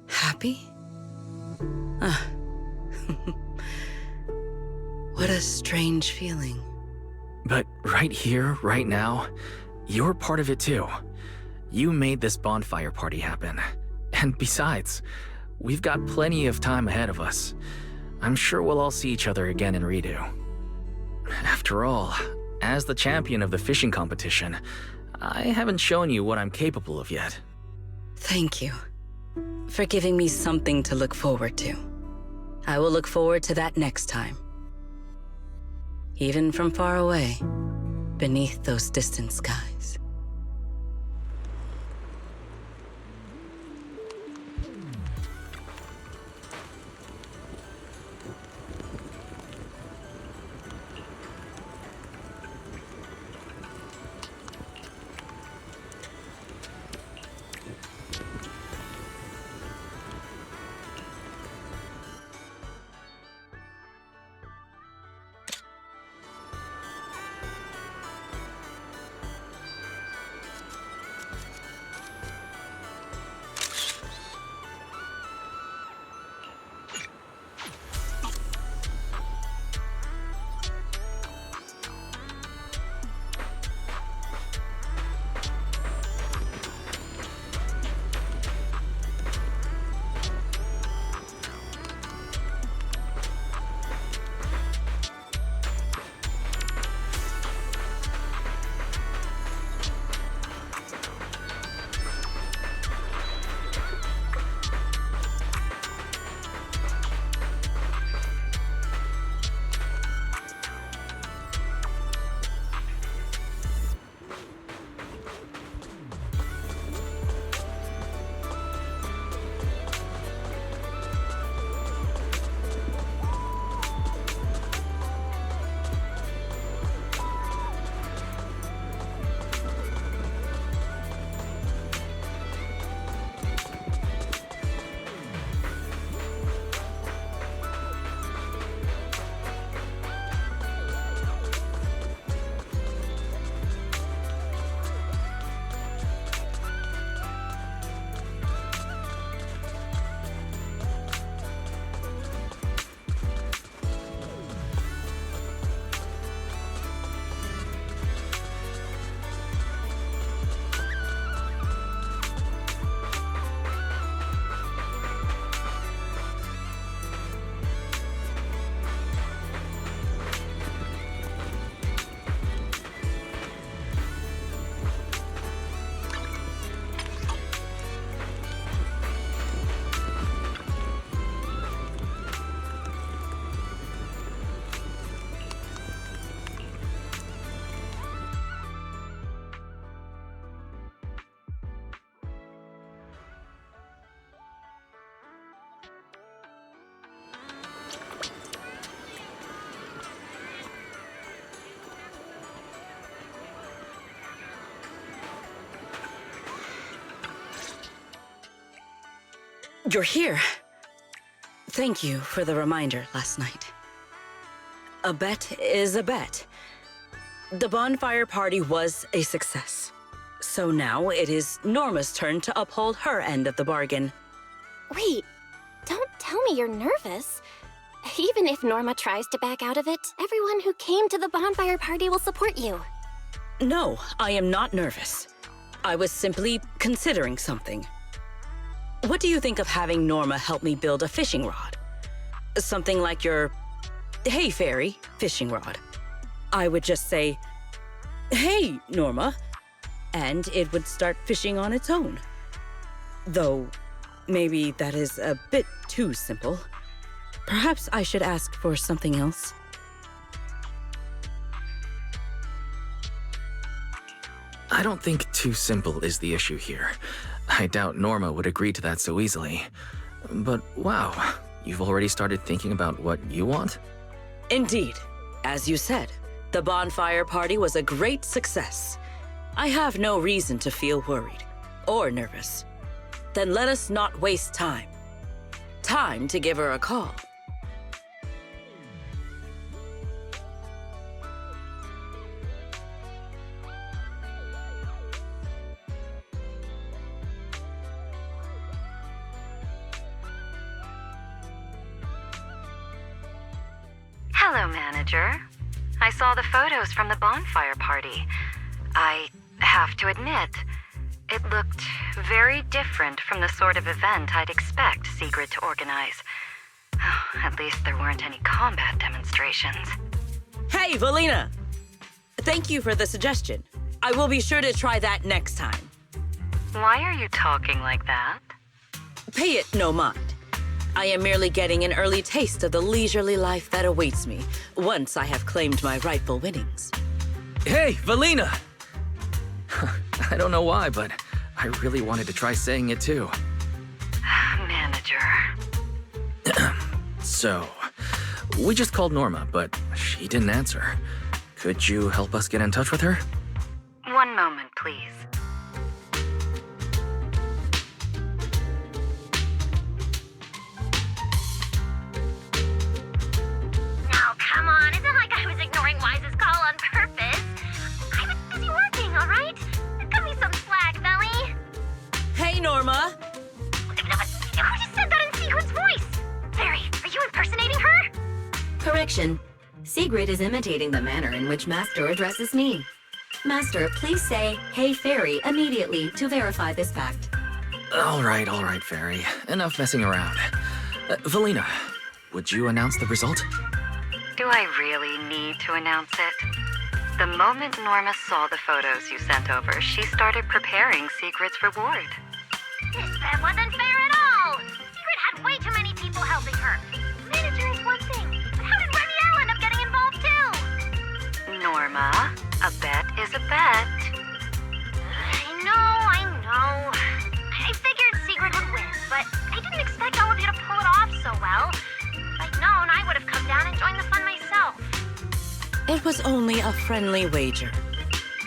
happy? What a strange feeling. But right here, right now, you're part of it too. You made this bonfire party happen. And besides, we've got plenty of time ahead of us. I'm sure we'll all see each other again in Ridu. After all, as the champion of the fishing competition, I haven't shown you what I'm capable of yet. Thank you for giving me something to look forward to. I will look forward to that next time. Even from far away, beneath those distant skies. You're here. Thank you for the reminder last night. A bet is a bet. The bonfire party was a success. So now it is Norma's turn to uphold her end of the bargain. Wait, don't tell me you're nervous. Even if Norma tries to back out of it, everyone who came to the bonfire party will support you. No, I am not nervous. I was simply considering something. What do you think of having Norma help me build a fishing rod? Something like your Hey Fairy fishing rod. I would just say, "Hey, Norma," and it would start fishing on its own. Though, maybe that is a bit too simple. Perhaps I should ask for something else. I don't think too simple is the issue here. I doubt Norma would agree to that so easily. But wow, you've already started thinking about what you want? Indeed. As you said, the bonfire party was a great success. I have no reason to feel worried or nervous. Then let us not waste time. Time to give her a call. Hello, manager. I saw the photos from the bonfire party. I have to admit, it looked very different from the sort of event I'd expect Sigrid to organize. Oh, at least there weren't any combat demonstrations. Hey, Valina! Thank you for the suggestion. I will be sure to try that next time. Why are you talking like that? Pay it no mind. I am merely getting an early taste of the leisurely life that awaits me once I have claimed my rightful winnings. Hey, Valina! I don't know why, but I really wanted to try saying it too. Manager. So, we just called Norma, but she didn't answer. Could you help us get in touch with her? One moment, please. Now, come on, isn't like I was ignoring Wise's call on purpose. I was busy working, all right? Cut me some slack, Belly. Hey, Norma! Who just said that in Sigrid's voice? Fairy, are you impersonating her? Correction. Sigrid is imitating the manner in which Master addresses me. Master, please say, "Hey, Fairy," immediately to verify this fact. All right, Fairy. Enough messing around. Valina, would you announce the result? Do I really need to announce it? The moment Norma saw the photos you sent over, she started preparing Sigrid's reward. That wasn't fair at all. Sigrid had way too many people helping her. Manager is one thing, but how did Remy end up getting involved too? Norma, a bet is a bet. I know. I figured Sigrid would win, but I didn't expect all of you to pull it off so well. If I'd known, I would have come down and joined the fun myself. It was only a friendly wager.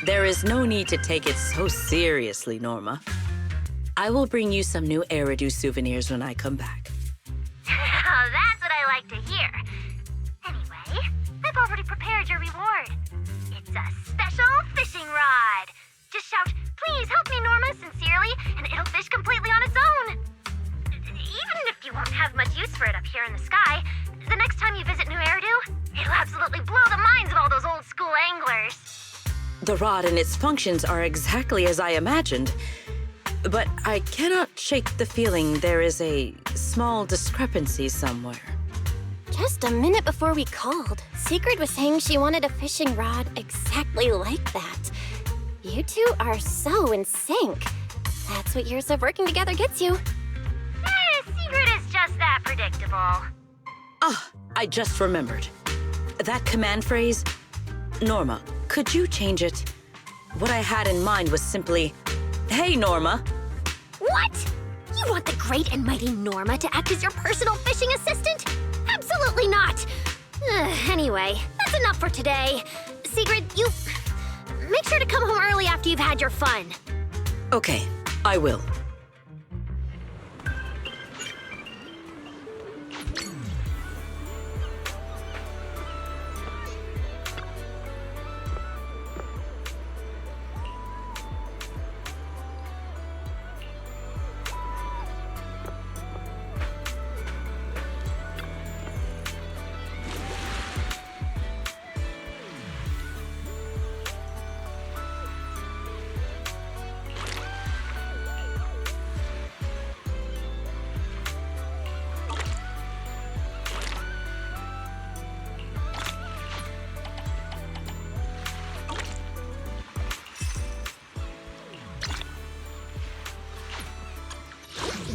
There is no need to take it so seriously, Norma. I will bring you some Nью-Эриду souvenirs when I come back. That's what I like to hear. Anyway, I've already prepared your reward. It's a special fishing rod. Just shout, "Please help me, Norma," sincerely, and it'll fish completely on its own. Even if you won't have much use for it up here in the sky, the next time you visit Nью-Эриду, it'll absolutely blow the minds of all those old school anglers. The rod and its functions are exactly as I imagined, but I cannot shake the feeling there is a small discrepancy somewhere. Just a minute before we called, Sigrid was saying she wanted a fishing rod exactly like that. You two are so in sync. That's what years of working together gets you. Sigrid is just that predictable. Ah, I just remembered. That command phrase, Norma, could you change it? What I had in mind was simply, "Hey, Norma." What? You want the great and mighty Norma to act as your personal fishing assistant? Absolutely not. Anyway, that's enough for today. Sigrid, you make sure to come home early after you've had your fun. Okay, I will.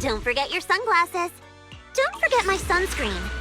Don't forget your sunglasses. Don't forget my sunscreen.